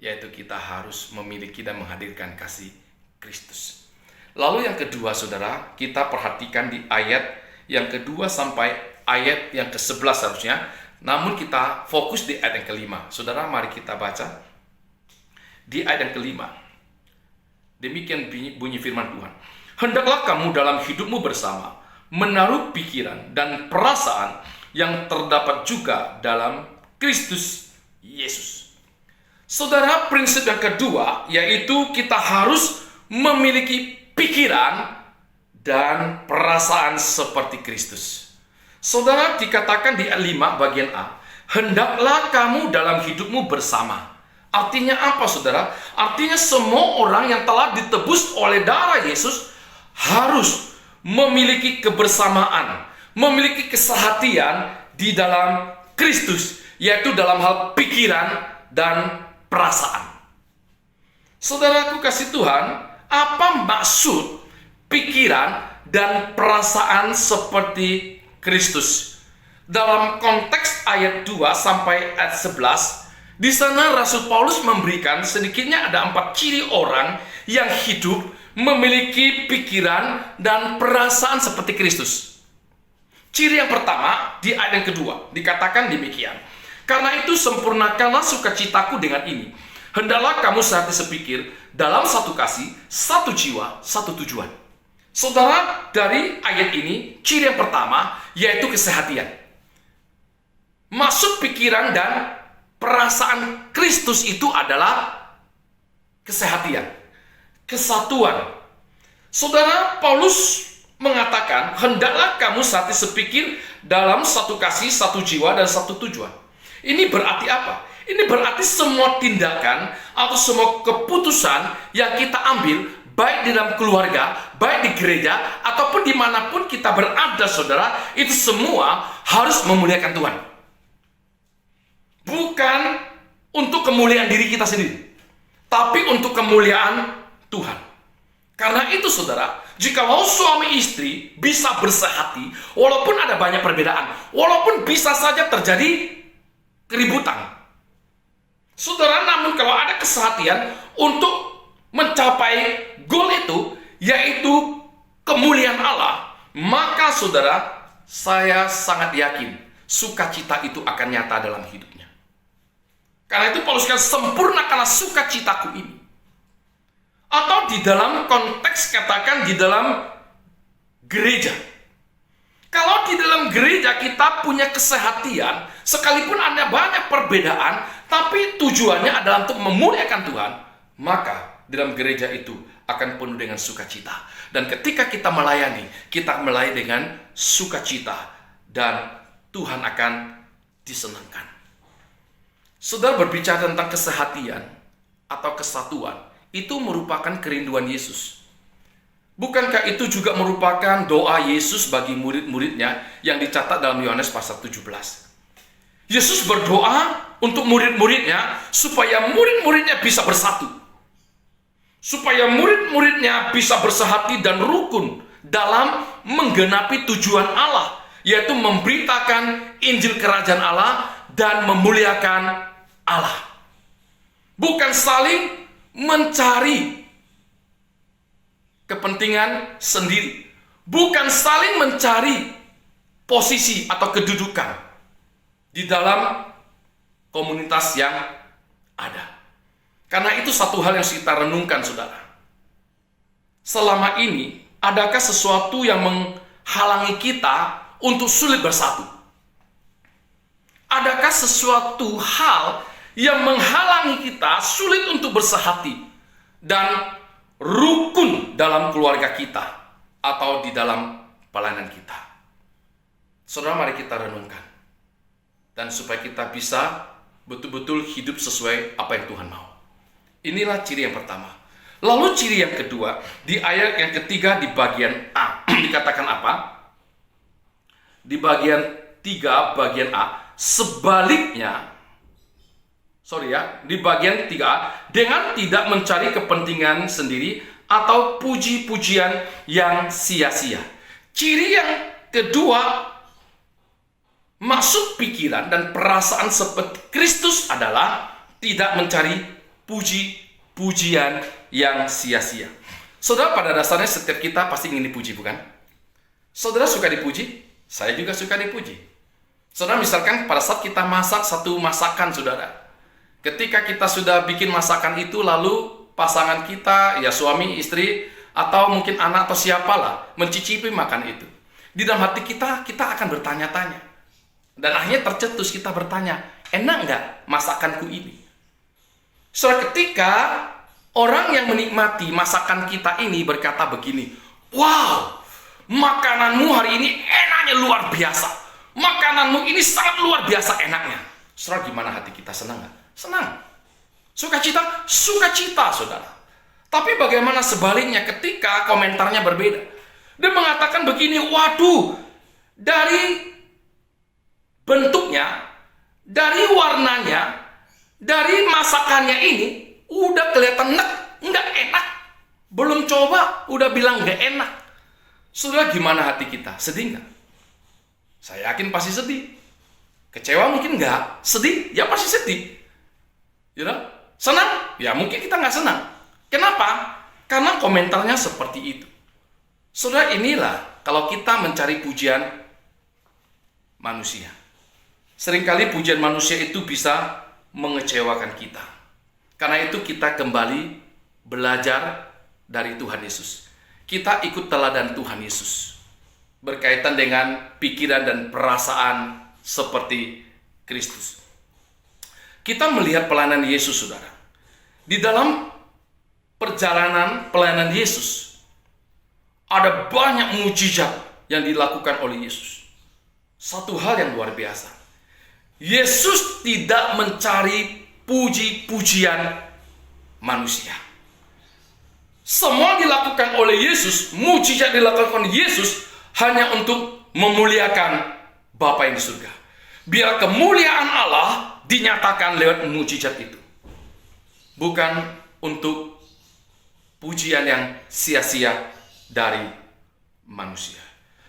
yaitu kita harus memiliki dan menghadirkan kasih Kristus. Lalu yang kedua, saudara, kita perhatikan di ayat yang kedua sampai ayat yang ke-11 harusnya, namun kita fokus di ayat yang kelima. Saudara, mari kita baca di ayat yang kelima. Demikian bunyi firman Tuhan. Hendaklah kamu dalam hidupmu bersama menaruh pikiran dan perasaan yang terdapat juga dalam Kristus Yesus. Saudara, prinsip yang kedua yaitu kita harus memiliki pikiran dan perasaan seperti Kristus. Saudara, dikatakan di ayat 5 bagian A, hendaklah kamu dalam hidupmu bersama. Artinya apa, saudara? Artinya semua orang yang telah ditebus oleh darah Yesus harus memiliki kebersamaan, memiliki kesehatian di dalam Kristus, yaitu dalam hal pikiran dan perasaan. Saudaraku kasih Tuhan, apa maksud pikiran dan perasaan seperti Kristus? Dalam konteks ayat 2 sampai ayat 11, di sana Rasul Paulus memberikan sedikitnya ada 4 ciri orang yang hidup memiliki pikiran dan perasaan seperti Kristus. Ciri yang pertama di ayat yang kedua dikatakan demikian. Karena itu sempurnakanlah sukacitaku dengan ini. Hendaklah kamu sehati sepikir dalam satu kasih, satu jiwa, satu tujuan. Saudara, dari ayat ini ciri yang pertama yaitu kesehatian. Maksud pikiran dan perasaan Kristus itu adalah kesehatian, kesatuan. Saudara, Paulus mengatakan, hendaklah kamu sehati sepikir dalam satu kasih, satu jiwa, dan satu tujuan. Ini berarti apa? Ini berarti semua tindakan atau semua keputusan yang kita ambil, baik di dalam keluarga, baik di gereja, ataupun dimanapun kita berada, saudara, itu semua harus memuliakan Tuhan. Bukan untuk kemuliaan diri kita sendiri, tapi untuk kemuliaan Tuhan. Karena itu, saudara, jikalau suami istri bisa bersehati, walaupun ada banyak perbedaan, walaupun bisa saja terjadi keributan, saudara, namun kalau ada kesehatian untuk mencapai goal itu, yaitu kemuliaan Allah, maka saudara, saya sangat yakin sukacita itu akan nyata dalam hidupnya. Karena itu Paulus katakan, sempurnakanlah sukacitaku ini. Atau di dalam konteks katakan di dalam gereja. Kalau di dalam gereja kita punya kesehatian, sekalipun ada banyak perbedaan, tapi tujuannya adalah untuk memuliakan Tuhan, maka di dalam gereja itu akan penuh dengan sukacita. Dan ketika kita melayani dengan sukacita, dan Tuhan akan disenangkan. Saudara, berbicara tentang kesehatian atau kesatuan, itu merupakan kerinduan Yesus. Bukankah itu juga merupakan doa Yesus bagi murid-muridnya yang dicatat dalam Yohanes pasal 17? Yesus berdoa untuk murid-muridnya supaya murid-muridnya bisa bersatu. Supaya murid-muridnya bisa bersehati dan rukun dalam menggenapi tujuan Allah, yaitu memberitakan Injil Kerajaan Allah dan memuliakan Allah. Bukan saling mencari kepentingan sendiri, bukan saling mencari posisi atau kedudukan di dalam komunitas yang ada. Karena itu satu hal yang kita renungkan, saudara. Selama ini Adakah sesuatu yang menghalangi kita untuk sulit bersatu? Adakah sesuatu hal yang menghalangi kita sulit untuk bersehati dan rukun dalam keluarga kita atau di dalam pelayanan kita? Saudara, mari kita renungkan. Dan supaya kita bisa betul-betul hidup sesuai apa yang Tuhan mau. Inilah ciri yang pertama. Lalu ciri yang kedua, di ayat yang ketiga di bagian A. Dikatakan apa? Di bagian 3, bagian A. Sebaliknya, di bagian 3A, dengan tidak mencari kepentingan sendiri atau puji-pujian yang sia-sia. Ciri yang kedua masuk pikiran dan perasaan seperti Kristus adalah tidak mencari puji-pujian yang sia-sia. Saudara, pada dasarnya setiap kita pasti ingin dipuji, bukan? Saudara suka dipuji? Saya juga suka dipuji. Saudara, misalkan pada saat kita masak satu masakan, saudara, ketika kita sudah bikin masakan itu, lalu pasangan kita, ya suami, istri, atau mungkin anak atau siapalah, mencicipi makan itu. Di dalam hati kita akan bertanya-tanya. Dan akhirnya tercetus kita bertanya, enak nggak masakanku ini? Saudara, ketika orang yang menikmati masakan kita ini berkata begini, wow, makananmu hari ini enaknya luar biasa. Makananmu ini sangat luar biasa enaknya. Saudara, gimana hati kita? Senang nggak? Senang. Sukacita? Sukacita, saudara. Tapi bagaimana sebaliknya ketika komentarnya berbeda? Dia mengatakan begini, waduh, dari bentuknya, dari warnanya, dari masakannya ini, udah kelihatan nggak enak. Belum coba, udah bilang nggak enak. Saudara, gimana hati kita? Sedih nggak? Saya yakin pasti sedih. Kecewa mungkin nggak. Sedih? Ya pasti sedih. Ya, senang? Ya mungkin kita nggak senang. Kenapa? Karena komentarnya seperti itu. Saudara, inilah kalau kita mencari pujian manusia. Seringkali pujian manusia itu bisa mengecewakan kita. Karena itu kita kembali belajar dari Tuhan Yesus. Kita ikut teladan Tuhan Yesus. Berkaitan dengan pikiran dan perasaan seperti Kristus. Kita melihat pelayanan Yesus, saudara. Di dalam perjalanan pelayanan Yesus, ada banyak mujizat yang dilakukan oleh Yesus. Satu hal yang luar biasa. Yesus tidak mencari puji-pujian manusia. Semua dilakukan oleh Yesus, mujizat dilakukan oleh Yesus, hanya untuk memuliakan Bapa yang di surga. Biar kemuliaan Allah dinyatakan lewat mujizat itu. Bukan untuk pujian yang sia-sia dari manusia.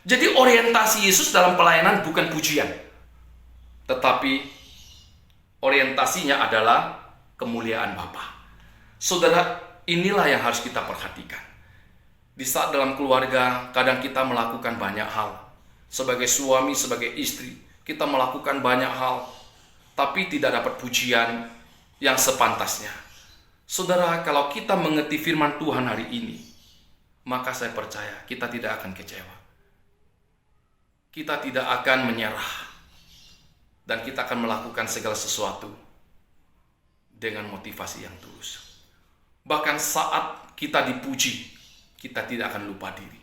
Jadi orientasi Yesus dalam pelayanan bukan pujian. Tetapi orientasinya adalah kemuliaan Bapa. Saudara, inilah yang harus kita perhatikan. Di saat dalam keluarga, kadang kita melakukan banyak hal. Sebagai suami, sebagai istri, kita melakukan banyak hal, tapi tidak dapat pujian yang sepantasnya. Saudara, kalau kita mengerti firman Tuhan hari ini, maka saya percaya kita tidak akan kecewa. Kita tidak akan menyerah. Dan kita akan melakukan segala sesuatu dengan motivasi yang tulus. Bahkan saat kita dipuji, kita tidak akan lupa diri.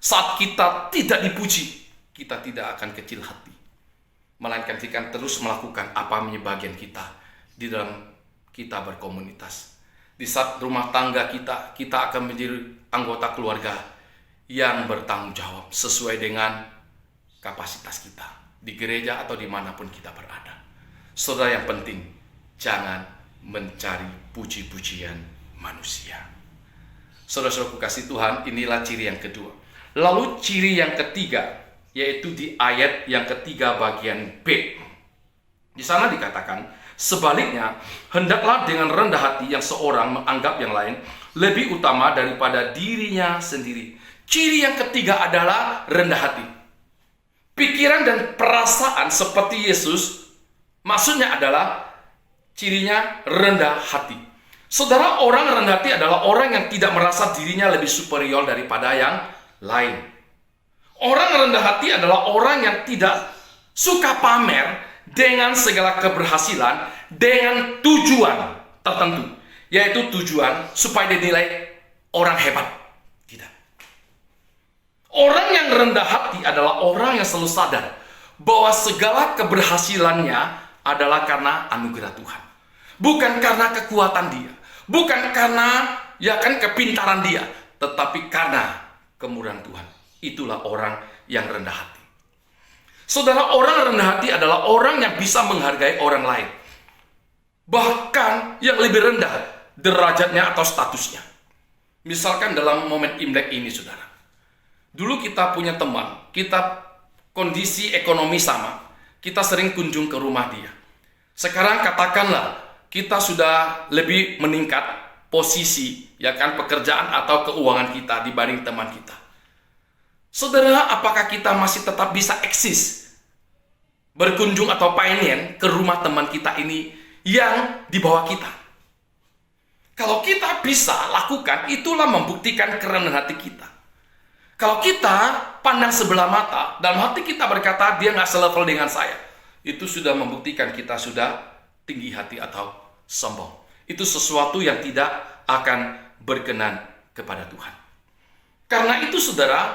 Saat kita tidak dipuji, kita tidak akan kecil hati. Melainkan kita terus melakukan apa menjadi bagian kita di dalam kita berkomunitas. Di saat rumah tangga kita akan menjadi anggota keluarga yang bertanggung jawab sesuai dengan kapasitas kita. Di gereja atau dimanapun kita berada. Saudara, yang penting, jangan mencari puji-pujian manusia. Saudara-saudaraku kasih Tuhan, inilah ciri yang kedua. Lalu ciri yang ketiga, yaitu di ayat yang ketiga bagian B. Di sana dikatakan, sebaliknya, hendaklah dengan rendah hati yang seorang menganggap yang lain lebih utama daripada dirinya sendiri. Ciri yang ketiga adalah rendah hati. Pikiran dan perasaan seperti Yesus, maksudnya adalah cirinya rendah hati. Saudara, orang rendah hati adalah orang yang tidak merasa dirinya lebih superior daripada yang lain. Orang rendah hati adalah orang yang tidak suka pamer dengan segala keberhasilan dengan tujuan tertentu, yaitu tujuan supaya dinilai orang hebat. Tidak. Orang yang rendah hati adalah orang yang selalu sadar bahwa segala keberhasilannya adalah karena anugerah Tuhan. Bukan karena kekuatan dia, bukan karena kepintaran dia, tetapi karena kemurahan Tuhan. Itulah orang yang rendah hati. Saudara, orang rendah hati adalah orang yang bisa menghargai orang lain, bahkan yang lebih rendah derajatnya atau statusnya. Misalkan dalam momen Imlek ini, saudara, dulu kita punya teman, kita kondisi ekonomi sama, kita sering kunjung ke rumah dia. Sekarang katakanlah kita sudah lebih meningkat posisi, pekerjaan atau keuangan kita dibanding teman kita. Saudara, apakah kita masih tetap bisa eksis berkunjung atau painen ke rumah teman kita ini yang di bawah kita? Kalau kita bisa lakukan, itulah membuktikan kerendahan hati kita. Kalau kita pandang sebelah mata, dalam hati kita berkata, dia nggak selevel dengan saya, itu sudah membuktikan kita sudah tinggi hati atau sombong. Itu sesuatu yang tidak akan berkenan kepada Tuhan. Karena itu, saudara,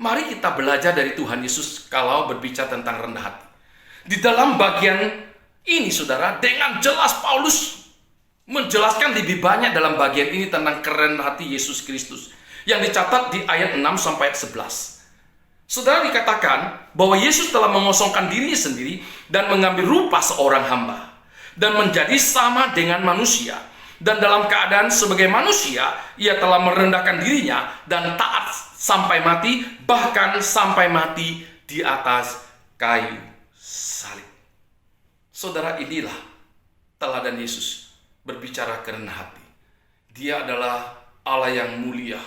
mari kita belajar dari Tuhan Yesus kalau berbicara tentang rendah hati. Di dalam bagian ini, saudara, dengan jelas Paulus menjelaskan lebih banyak dalam bagian ini tentang kerendahan hati Yesus Kristus yang dicatat di ayat 6 sampai 11. Saudara, dikatakan bahwa Yesus telah mengosongkan dirinya sendiri dan mengambil rupa seorang hamba dan menjadi sama dengan manusia, dan dalam keadaan sebagai manusia ia telah merendahkan dirinya dan taat sampai mati, bahkan sampai mati di atas kayu salib. Saudara, inilah teladan Yesus berbicara kerendahan hati. Dia adalah Allah yang mulia,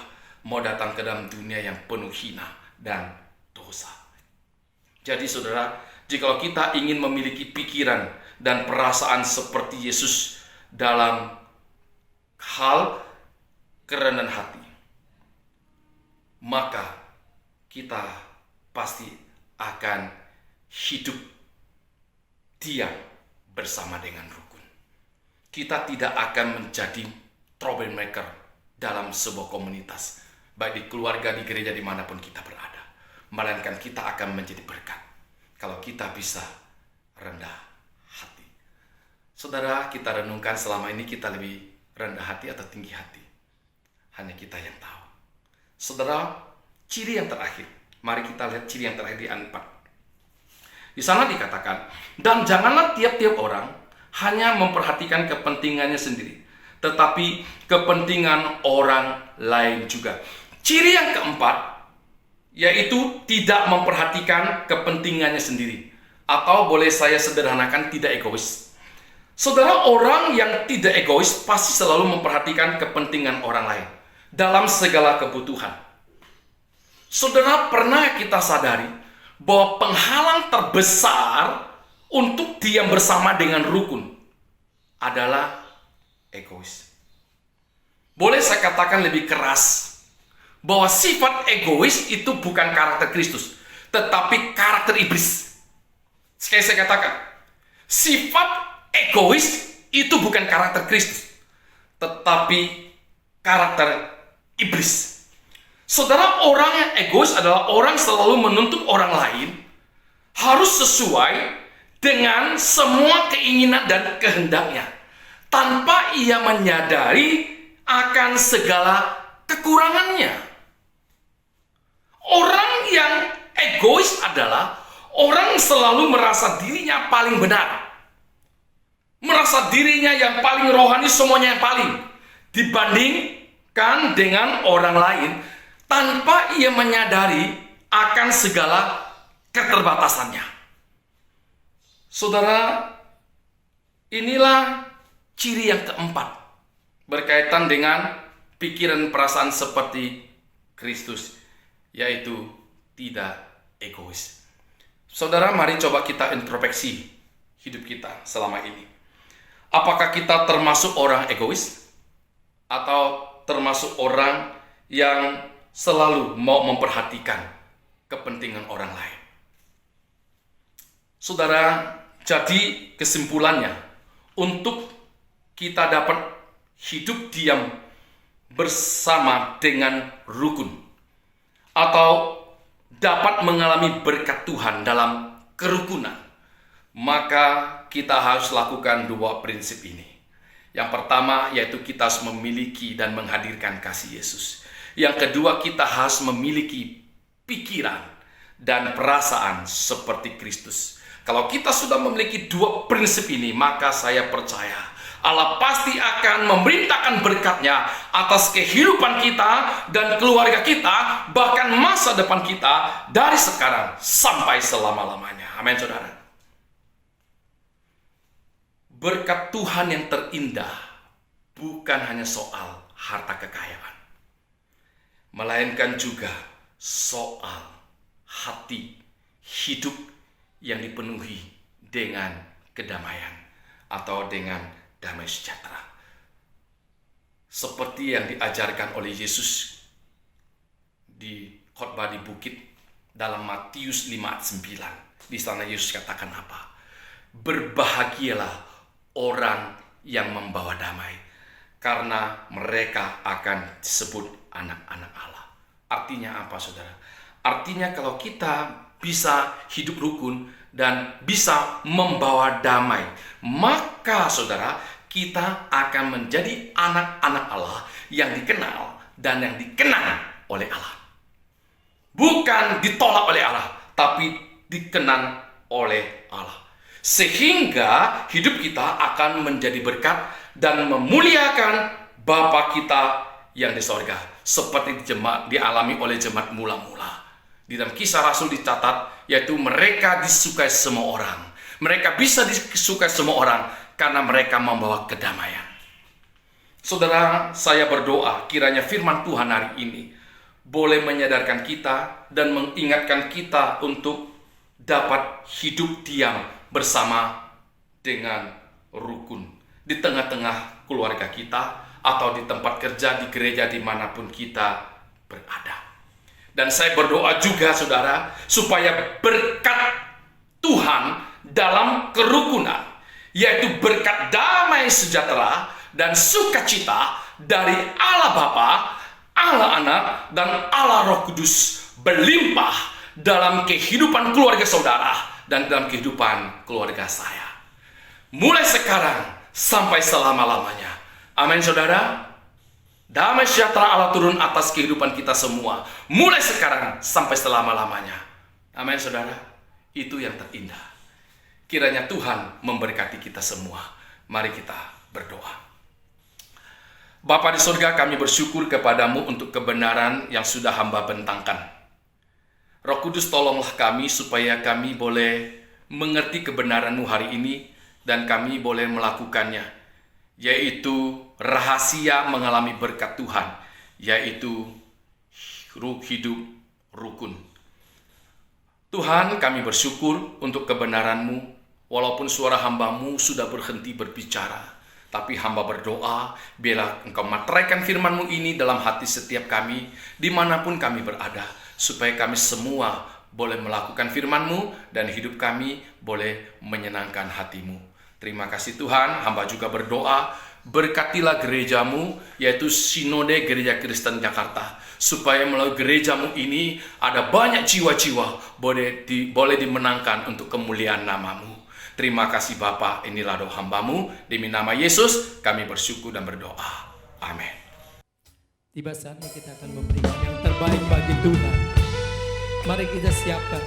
mau datang ke dalam dunia yang penuh hina dan dosa. Jadi saudara, jika kita ingin memiliki pikiran dan perasaan seperti Yesus dalam hal kerendahan hati, maka kita pasti akan hidup diam bersama dengan rukun. Kita tidak akan menjadi troublemaker dalam sebuah komunitas, baik di keluarga, di gereja, dimanapun kita berada. Melainkan kita akan menjadi berkat kalau kita bisa rendah hati. Saudara, kita renungkan selama ini kita lebih rendah hati atau tinggi hati? Hanya kita yang tahu. Saudara, ciri yang terakhir. Mari kita lihat ciri yang terakhir di ayat 4. Di sana dikatakan, dan janganlah tiap-tiap orang hanya memperhatikan kepentingannya sendiri, tetapi kepentingan orang lain juga. Ciri yang keempat, yaitu tidak memperhatikan kepentingannya sendiri. Atau boleh saya sederhanakan, tidak egois. Saudara, orang yang tidak egois pasti selalu memperhatikan kepentingan orang lain dalam segala kebutuhan. Saudara, pernah kita sadari bahwa penghalang terbesar untuk diam bersama dengan rukun adalah egois. Boleh saya katakan lebih keras, bahwa sifat egois itu bukan karakter Kristus, tetapi karakter iblis. Sekali saya katakan, sifat egois itu bukan karakter Kristus, tetapi karakter iblis. Saudara, orang yang egois adalah orang selalu menuntut orang lain harus sesuai dengan semua keinginan dan kehendaknya, tanpa ia menyadari akan segala kekurangannya. Orang yang egois adalah orang yang selalu merasa dirinya paling benar, merasa dirinya yang paling rohani, semuanya yang paling, dibandingkan dengan orang lain, tanpa ia menyadari akan segala keterbatasannya. Saudara, inilah ciri yang keempat berkaitan dengan pikiran perasaan seperti Kristus, yaitu tidak egois. Saudara, mari coba kita introspeksi hidup kita selama ini. Apakah kita termasuk orang egois? Atau termasuk orang yang selalu mau memperhatikan kepentingan orang lain. Saudara, jadi kesimpulannya, untuk kita dapat hidup diam bersama dengan rukun, atau dapat mengalami berkat Tuhan dalam kerukunan, maka kita harus lakukan dua prinsip ini. Yang pertama yaitu kita harus memiliki dan menghadirkan kasih Yesus. Yang kedua, kita harus memiliki pikiran dan perasaan seperti Kristus. Kalau kita sudah memiliki dua prinsip ini, maka saya percaya Allah pasti akan memerintahkan berkat-Nya atas kehidupan kita dan keluarga kita, bahkan masa depan kita dari sekarang sampai selama-lamanya. Amin, saudara. Berkat Tuhan yang terindah bukan hanya soal harta kekayaan, melainkan juga soal hati hidup yang dipenuhi dengan kedamaian atau dengan damai sejahtera. Seperti yang diajarkan oleh Yesus di khotbah di bukit dalam Matius 5 ayat 9. Di sana Yesus katakan apa? Berbahagialah orang yang membawa damai, karena mereka akan disebut anak-anak Allah. Artinya apa, saudara? Artinya kalau kita bisa hidup rukun dan bisa membawa damai, maka saudara, kita akan menjadi anak-anak Allah yang dikenal dan yang dikenang oleh Allah. Bukan ditolak oleh Allah, tapi dikenang oleh Allah. Sehingga hidup kita akan menjadi berkat dan memuliakan Bapa kita yang di sorga, seperti dialami oleh jemaat mula-mula. Di dalam Kisah Rasul dicatat, yaitu mereka disukai semua orang. Mereka bisa disukai semua orang karena mereka membawa kedamaian. Saudara, saya berdoa kiranya firman Tuhan hari ini boleh menyadarkan kita dan mengingatkan kita untuk dapat hidup diam bersama dengan rukun di tengah-tengah keluarga kita, atau di tempat kerja, di gereja, dimanapun kita berada. Dan saya berdoa juga, saudara, supaya berkat Tuhan dalam kerukunan, yaitu berkat damai sejahtera dan sukacita dari Allah Bapa, Allah Anak, dan Allah Roh Kudus berlimpah dalam kehidupan keluarga saudara dan dalam kehidupan keluarga saya, mulai sekarang sampai selama-lamanya. Amin, saudara. Damai sejahtera Allah turun atas kehidupan kita semua, mulai sekarang sampai selama-lamanya. Amin, saudara. Itu yang terindah. Kiranya Tuhan memberkati kita semua. Mari kita berdoa. Bapa di surga, kami bersyukur kepadamu untuk kebenaran yang sudah hamba bentangkan. Roh Kudus, tolonglah kami supaya kami boleh mengerti kebenaran-Mu hari ini dan kami boleh melakukannya, yaitu rahasia mengalami berkat Tuhan, yaitu hidup rukun. Tuhan, kami bersyukur untuk kebenaran-Mu, walaupun suara hamba-Mu sudah berhenti berbicara, tapi hamba berdoa, biarlah Engkau materaikan firman-Mu ini dalam hati setiap kami, dimanapun kami berada, supaya kami semua boleh melakukan firman-Mu dan hidup kami boleh menyenangkan hati-Mu. Terima kasih Tuhan, hamba juga berdoa, berkatilah gereja-Mu, yaitu Sinode Gereja Kristen Jakarta, supaya melalui gereja-Mu ini ada banyak jiwa-jiwa boleh dimenangkan untuk kemuliaan nama-Mu. Terima kasih Bapa, inilah doa hamba-Mu, demi nama Yesus kami bersyukur dan berdoa. Amin. Tiba saatnya kita akan memberikan yang terbaik bagi Tuhan. Mari kita siapkan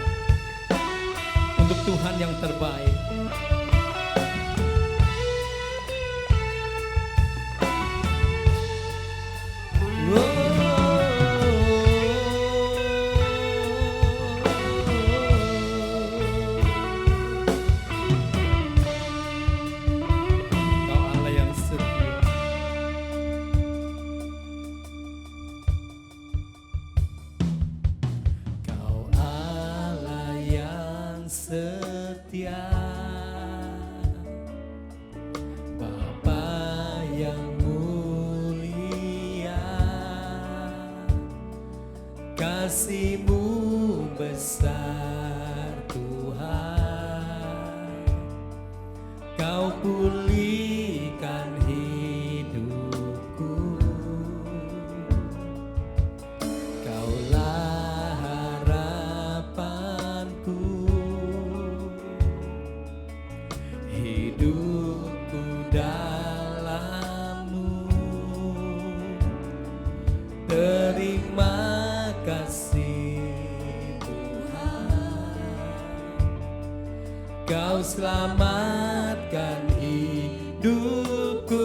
untuk Tuhan yang terbaik. Kau Allah yang setia. Kau Allah yang setia, Bapa yang mulia, kasih-Mu besar Tuhan, Kau pulihkan hidupku, Kaulah harapanku, hidupku dalam-Mu. Terima kasih Tuhan, Kau selamatkan hidupku.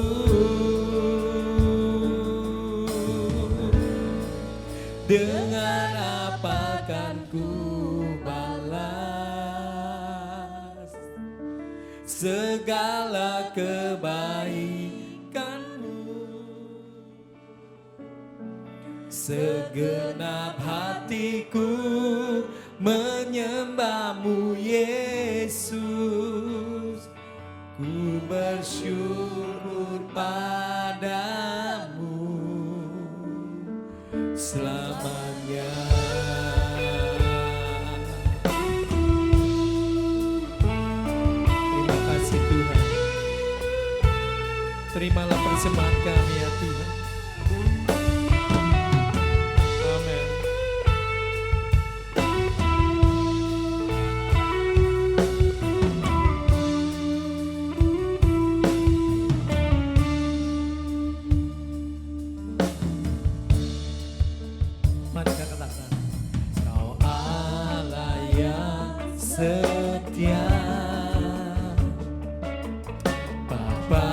Dengan apa kan ku balas segala kebaikan-Mu? Segenap hatiku menyembah-Mu Yesus, ku bersyukur padamu selamanya. Terima kasih Tuhan. Terimalah persembahan kami ya Tuhan. Amin. Mari kita katakan, Kau Allah yang setia, Bapa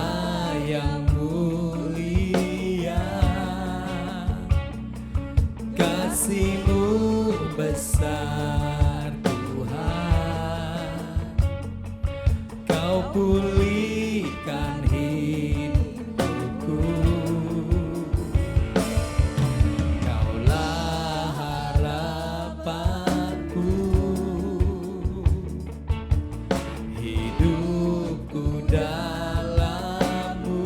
yang mulia, kasih-Mu besar Tuhan, Kau pulihkan hidupku, Kaulah harapanku, hidupku dalam-Mu.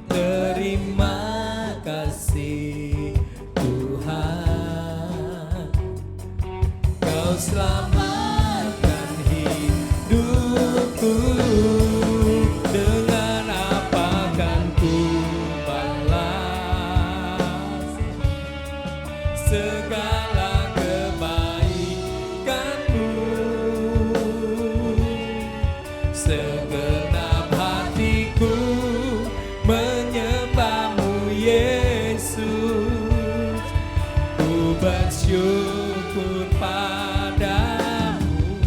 Terima kasih Tuhan, Kau selamatkan hidupku. Dengan apa kan ku balas segala kebaikan-Mu? Segenap hatiku menyembah-Mu Yesus, ku bersyukur padamu.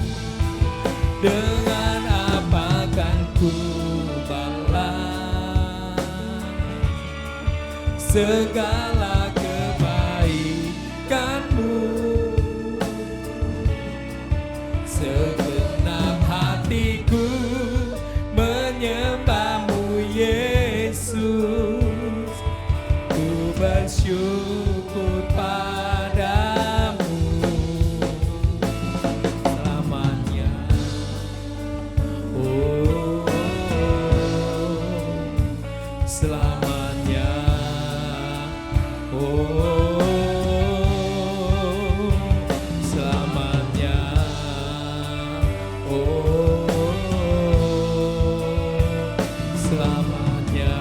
Dengan apa kan ku balas segala kebaikan-Mu? Segenap hatiku menyembah-Mu Yesus, ku bersyukur padamu selamanya. Oh, selamanya. Oh, selamanya. Oh, selamanya.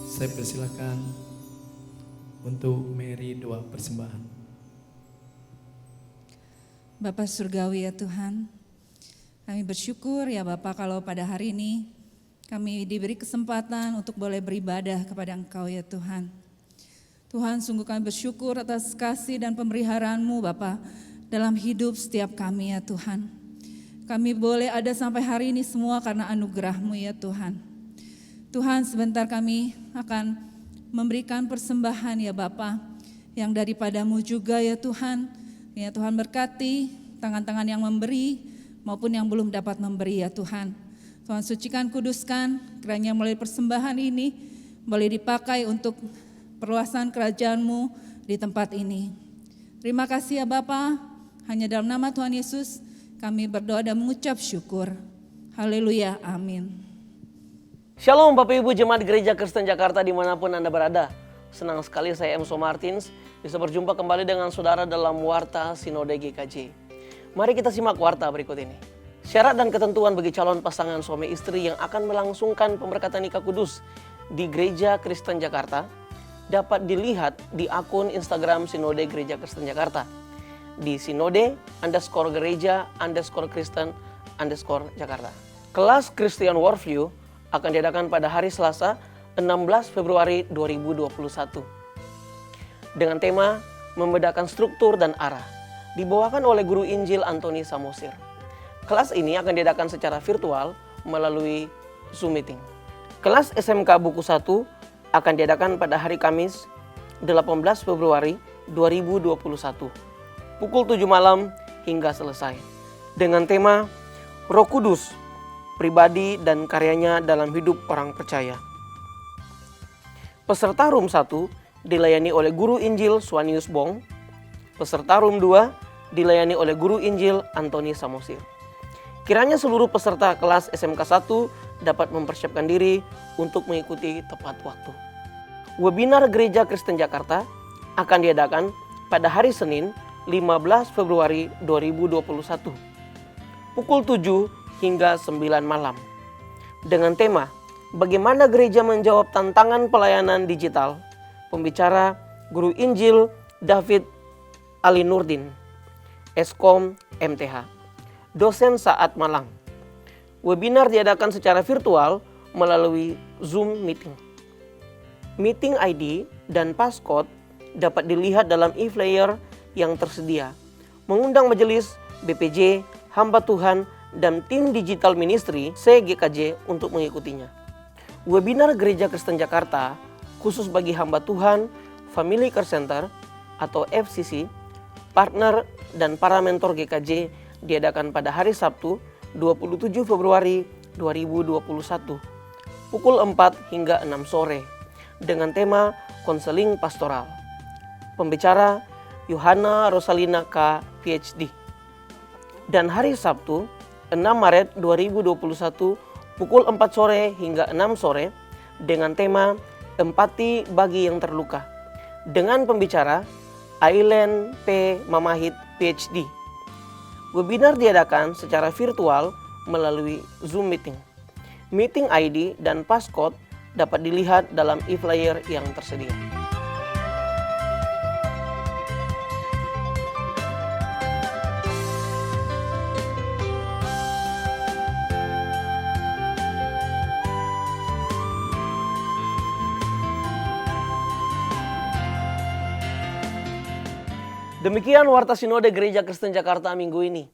Saya persilakan untuk Mary doa persembahan. Bapa Surgawi ya Tuhan, kami bersyukur ya Bapa kalau pada hari ini kami diberi kesempatan untuk boleh beribadah kepada Engkau ya Tuhan. Tuhan, sungguh kami bersyukur atas kasih dan pemeliharaan-Mu Bapa dalam hidup setiap kami ya Tuhan. Kami boleh ada sampai hari ini semua karena anugerah-Mu ya Tuhan. Tuhan, sebentar kami akan memberikan persembahan ya Bapa yang daripada-Mu juga ya Tuhan. Ya Tuhan, berkati tangan-tangan yang memberi maupun yang belum dapat memberi ya Tuhan. Tuhan, sucikan, kuduskan, kiranya melalui persembahan ini boleh dipakai untuk perluasan kerajaan-Mu di tempat ini. Terima kasih ya Bapa, hanya dalam nama Tuhan Yesus kami berdoa dan mengucap syukur. Haleluya, amin. Shalom Bapak Ibu Jemaat Gereja Kristen Jakarta dimanapun Anda berada. Senang sekali saya Emso Martins bisa berjumpa kembali dengan saudara dalam Warta Sinode GKJ. Mari kita simak warta berikut ini. Syarat dan ketentuan bagi calon pasangan suami istri yang akan melangsungkan pemberkatan nikah kudus di Gereja Kristen Jakarta dapat dilihat di akun Instagram Sinode Gereja Kristen Jakarta di Sinode_Gereja_Kristen_Jakarta. Kelas Christian Worldview akan diadakan pada hari Selasa 16 Februari 2021 dengan tema membedakan struktur dan arah, dibawakan oleh Guru Injil Antoni Samosir. Kelas ini akan diadakan secara virtual melalui Zoom meeting. Kelas SMK Buku 1 akan diadakan pada hari Kamis 18 Februari 2021 pukul 7 malam hingga selesai dengan tema Roh Kudus, pribadi dan karyanya dalam hidup orang percaya. Peserta Room 1 dilayani oleh Guru Injil Suanius Bong. Peserta Room 2 dilayani oleh Guru Injil Antoni Samosir. Kiranya seluruh peserta kelas SMK 1 dapat mempersiapkan diri untuk mengikuti tepat waktu. Webinar Gereja Kristen Jakarta akan diadakan pada hari Senin 15 Februari 2021 pukul 7 hingga 9 malam dengan tema bagaimana gereja menjawab tantangan pelayanan digital. Pembicara Guru Injil David Ali Nurdin, Eskom MTH, dosen Saat Malang. Webinar diadakan secara virtual melalui Zoom meeting. Meeting ID dan passcode dapat dilihat dalam e-flyer yang tersedia. Mengundang majelis, BPJ, hamba Tuhan, dan tim digital ministry CGKJ untuk mengikutinya. Webinar Gereja Kristen Jakarta khusus bagi hamba Tuhan, Family Care Center atau FCC, partner dan para mentor GKJ diadakan pada hari Sabtu 27 Februari 2021 pukul 4 hingga 6 sore dengan tema konseling pastoral. Pembicara Yohana Rosalina K. PhD. Dan hari Sabtu 6 Maret 2021 pukul 4 sore hingga 6 sore dengan tema empati bagi yang terluka dengan pembicara Aileen P. Mamahit PhD. Webinar diadakan secara virtual melalui Zoom meeting. Meeting ID dan passcode dapat dilihat dalam e-flyer yang tersedia. Demikian Warta Sinode Gereja Kristen Jakarta minggu ini.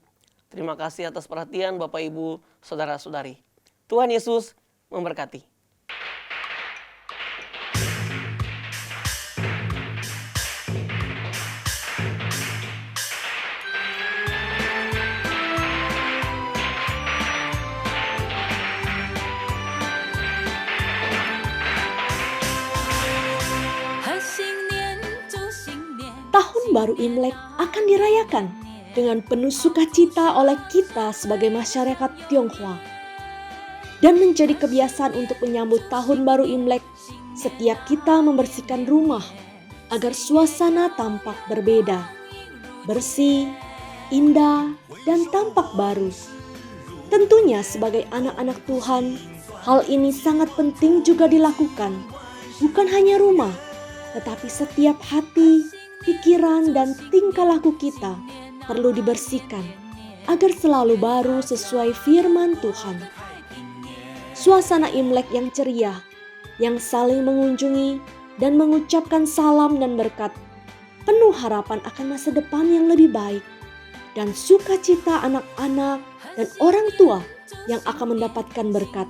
Terima kasih atas perhatian Bapak Ibu, Saudara-saudari. Tuhan Yesus memberkati. Tahun baru Imlek akan dirayakan dengan penuh sukacita oleh kita sebagai masyarakat Tionghoa. Dan menjadi kebiasaan untuk menyambut tahun baru Imlek, setiap kita membersihkan rumah agar suasana tampak berbeda, bersih, indah, dan tampak baru. Tentunya sebagai anak-anak Tuhan, hal ini sangat penting juga dilakukan. Bukan hanya rumah, tetapi setiap hati, pikiran, dan tingkah laku kita perlu dibersihkan agar selalu baru sesuai firman Tuhan. Suasana Imlek yang ceria, yang saling mengunjungi dan mengucapkan salam dan berkat, penuh harapan akan masa depan yang lebih baik, dan sukacita anak-anak dan orang tua yang akan mendapatkan berkat,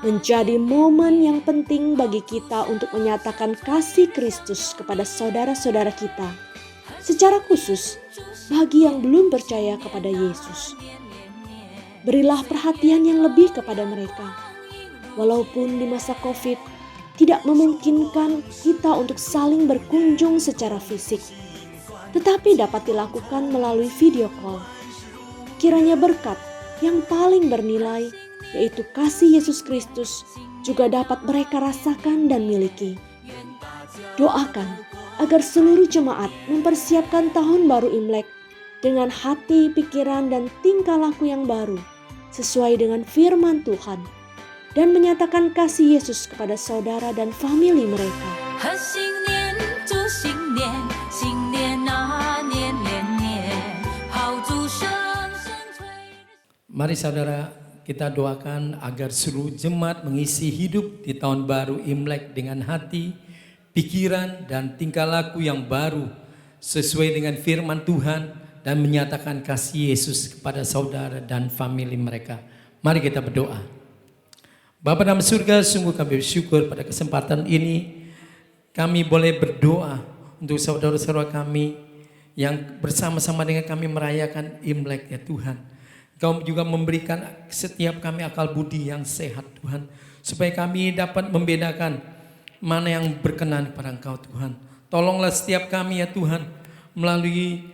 menjadi momen yang penting bagi kita untuk menyatakan kasih Kristus kepada saudara-saudara kita, secara khusus bagi yang belum percaya kepada Yesus. Berilah perhatian yang lebih kepada mereka. Walaupun di masa COVID tidak memungkinkan kita untuk saling berkunjung secara fisik, tetapi dapat dilakukan melalui video call. Kiranya berkat yang paling bernilai yaitu kasih Yesus Kristus, juga dapat mereka rasakan dan miliki. Doakan agar seluruh jemaat mempersiapkan tahun baru Imlek dengan hati, pikiran, dan tingkah laku yang baru sesuai dengan firman Tuhan dan menyatakan kasih Yesus kepada saudara dan famili mereka. Mari saudara, kita doakan agar seluruh jemaat mengisi hidup di tahun baru Imlek dengan hati, pikiran, dan tingkah laku yang baru sesuai dengan firman Tuhan dan menyatakan kasih Yesus kepada saudara dan famili mereka. Mari kita berdoa. Bapa dalam surga, sungguh kami bersyukur pada kesempatan ini kami boleh berdoa untuk saudara-saudara kami yang bersama-sama dengan kami merayakan Imlek ya Tuhan. Kau juga memberikan setiap kami akal budi yang sehat Tuhan, supaya kami dapat membedakan mana yang berkenan kepada Engkau Tuhan. Tolonglah setiap kami ya Tuhan, melalui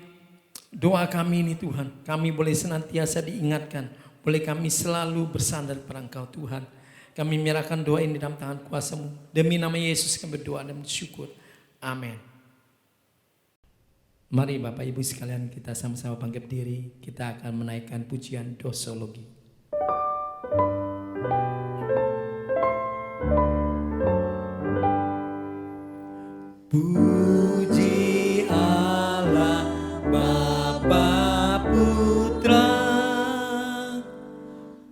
doa kami ini Tuhan, kami boleh senantiasa diingatkan, boleh kami selalu bersandar pada Engkau Tuhan. Kami menyerahkan doa ini dalam tangan kuasa-Mu. Demi nama Yesus kami berdoa dan bersyukur. Amin. Mari Bapak Ibu sekalian, kita sama-sama bangkit diri. Kita akan menaikkan pujian dosologi. Puji Allah Bapa Putra,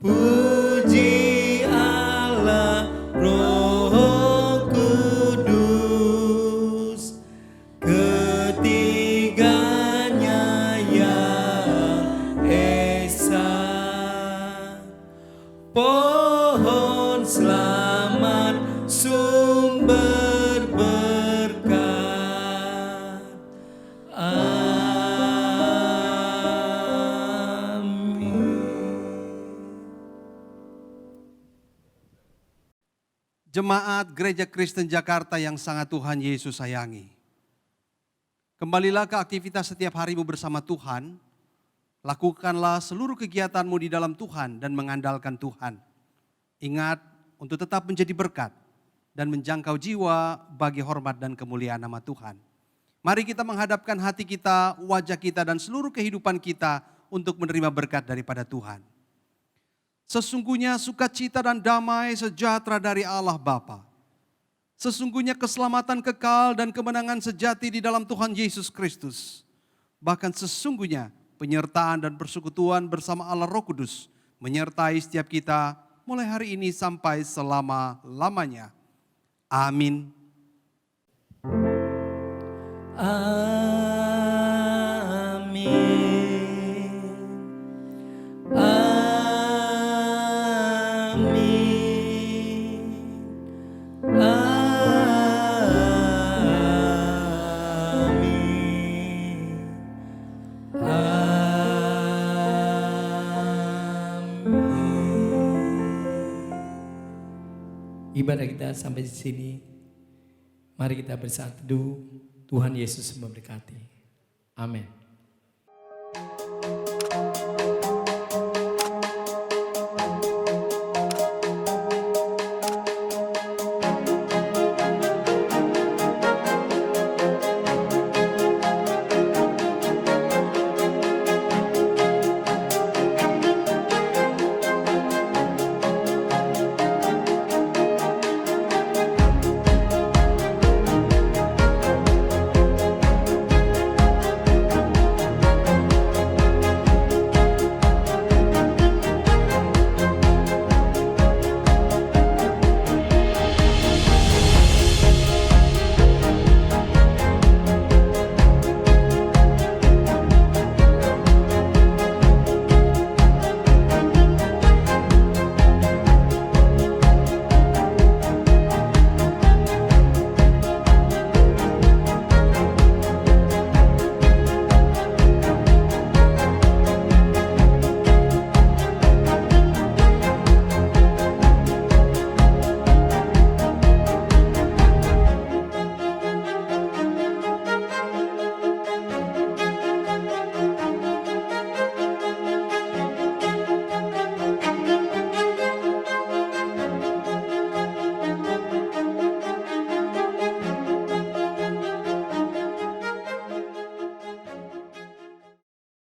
puji Allah Roh Kudus, ketiganya yang esa. Pohon selamat sumber berkat. Jemaat Gereja Kristen Jakarta yang sangat Tuhan Yesus sayangi. Kembalilah ke aktivitas setiap harimu bersama Tuhan. Lakukanlah seluruh kegiatanmu di dalam Tuhan dan mengandalkan Tuhan. Ingat untuk tetap menjadi berkat dan menjangkau jiwa bagi hormat dan kemuliaan nama Tuhan. Mari kita menghadapkan hati kita, wajah kita, dan seluruh kehidupan kita untuk menerima berkat daripada Tuhan. Sesungguhnya sukacita dan damai sejahtera dari Allah Bapa. Sesungguhnya keselamatan kekal dan kemenangan sejati di dalam Tuhan Yesus Kristus. Bahkan sesungguhnya penyertaan dan persekutuan bersama Allah Roh Kudus menyertai setiap kita mulai hari ini sampai selama-lamanya. Amin. Amin. Amin. Amin. Ibadah kita sampai di sini. Mari kita bersatu. Tuhan Yesus memberkati. Amin.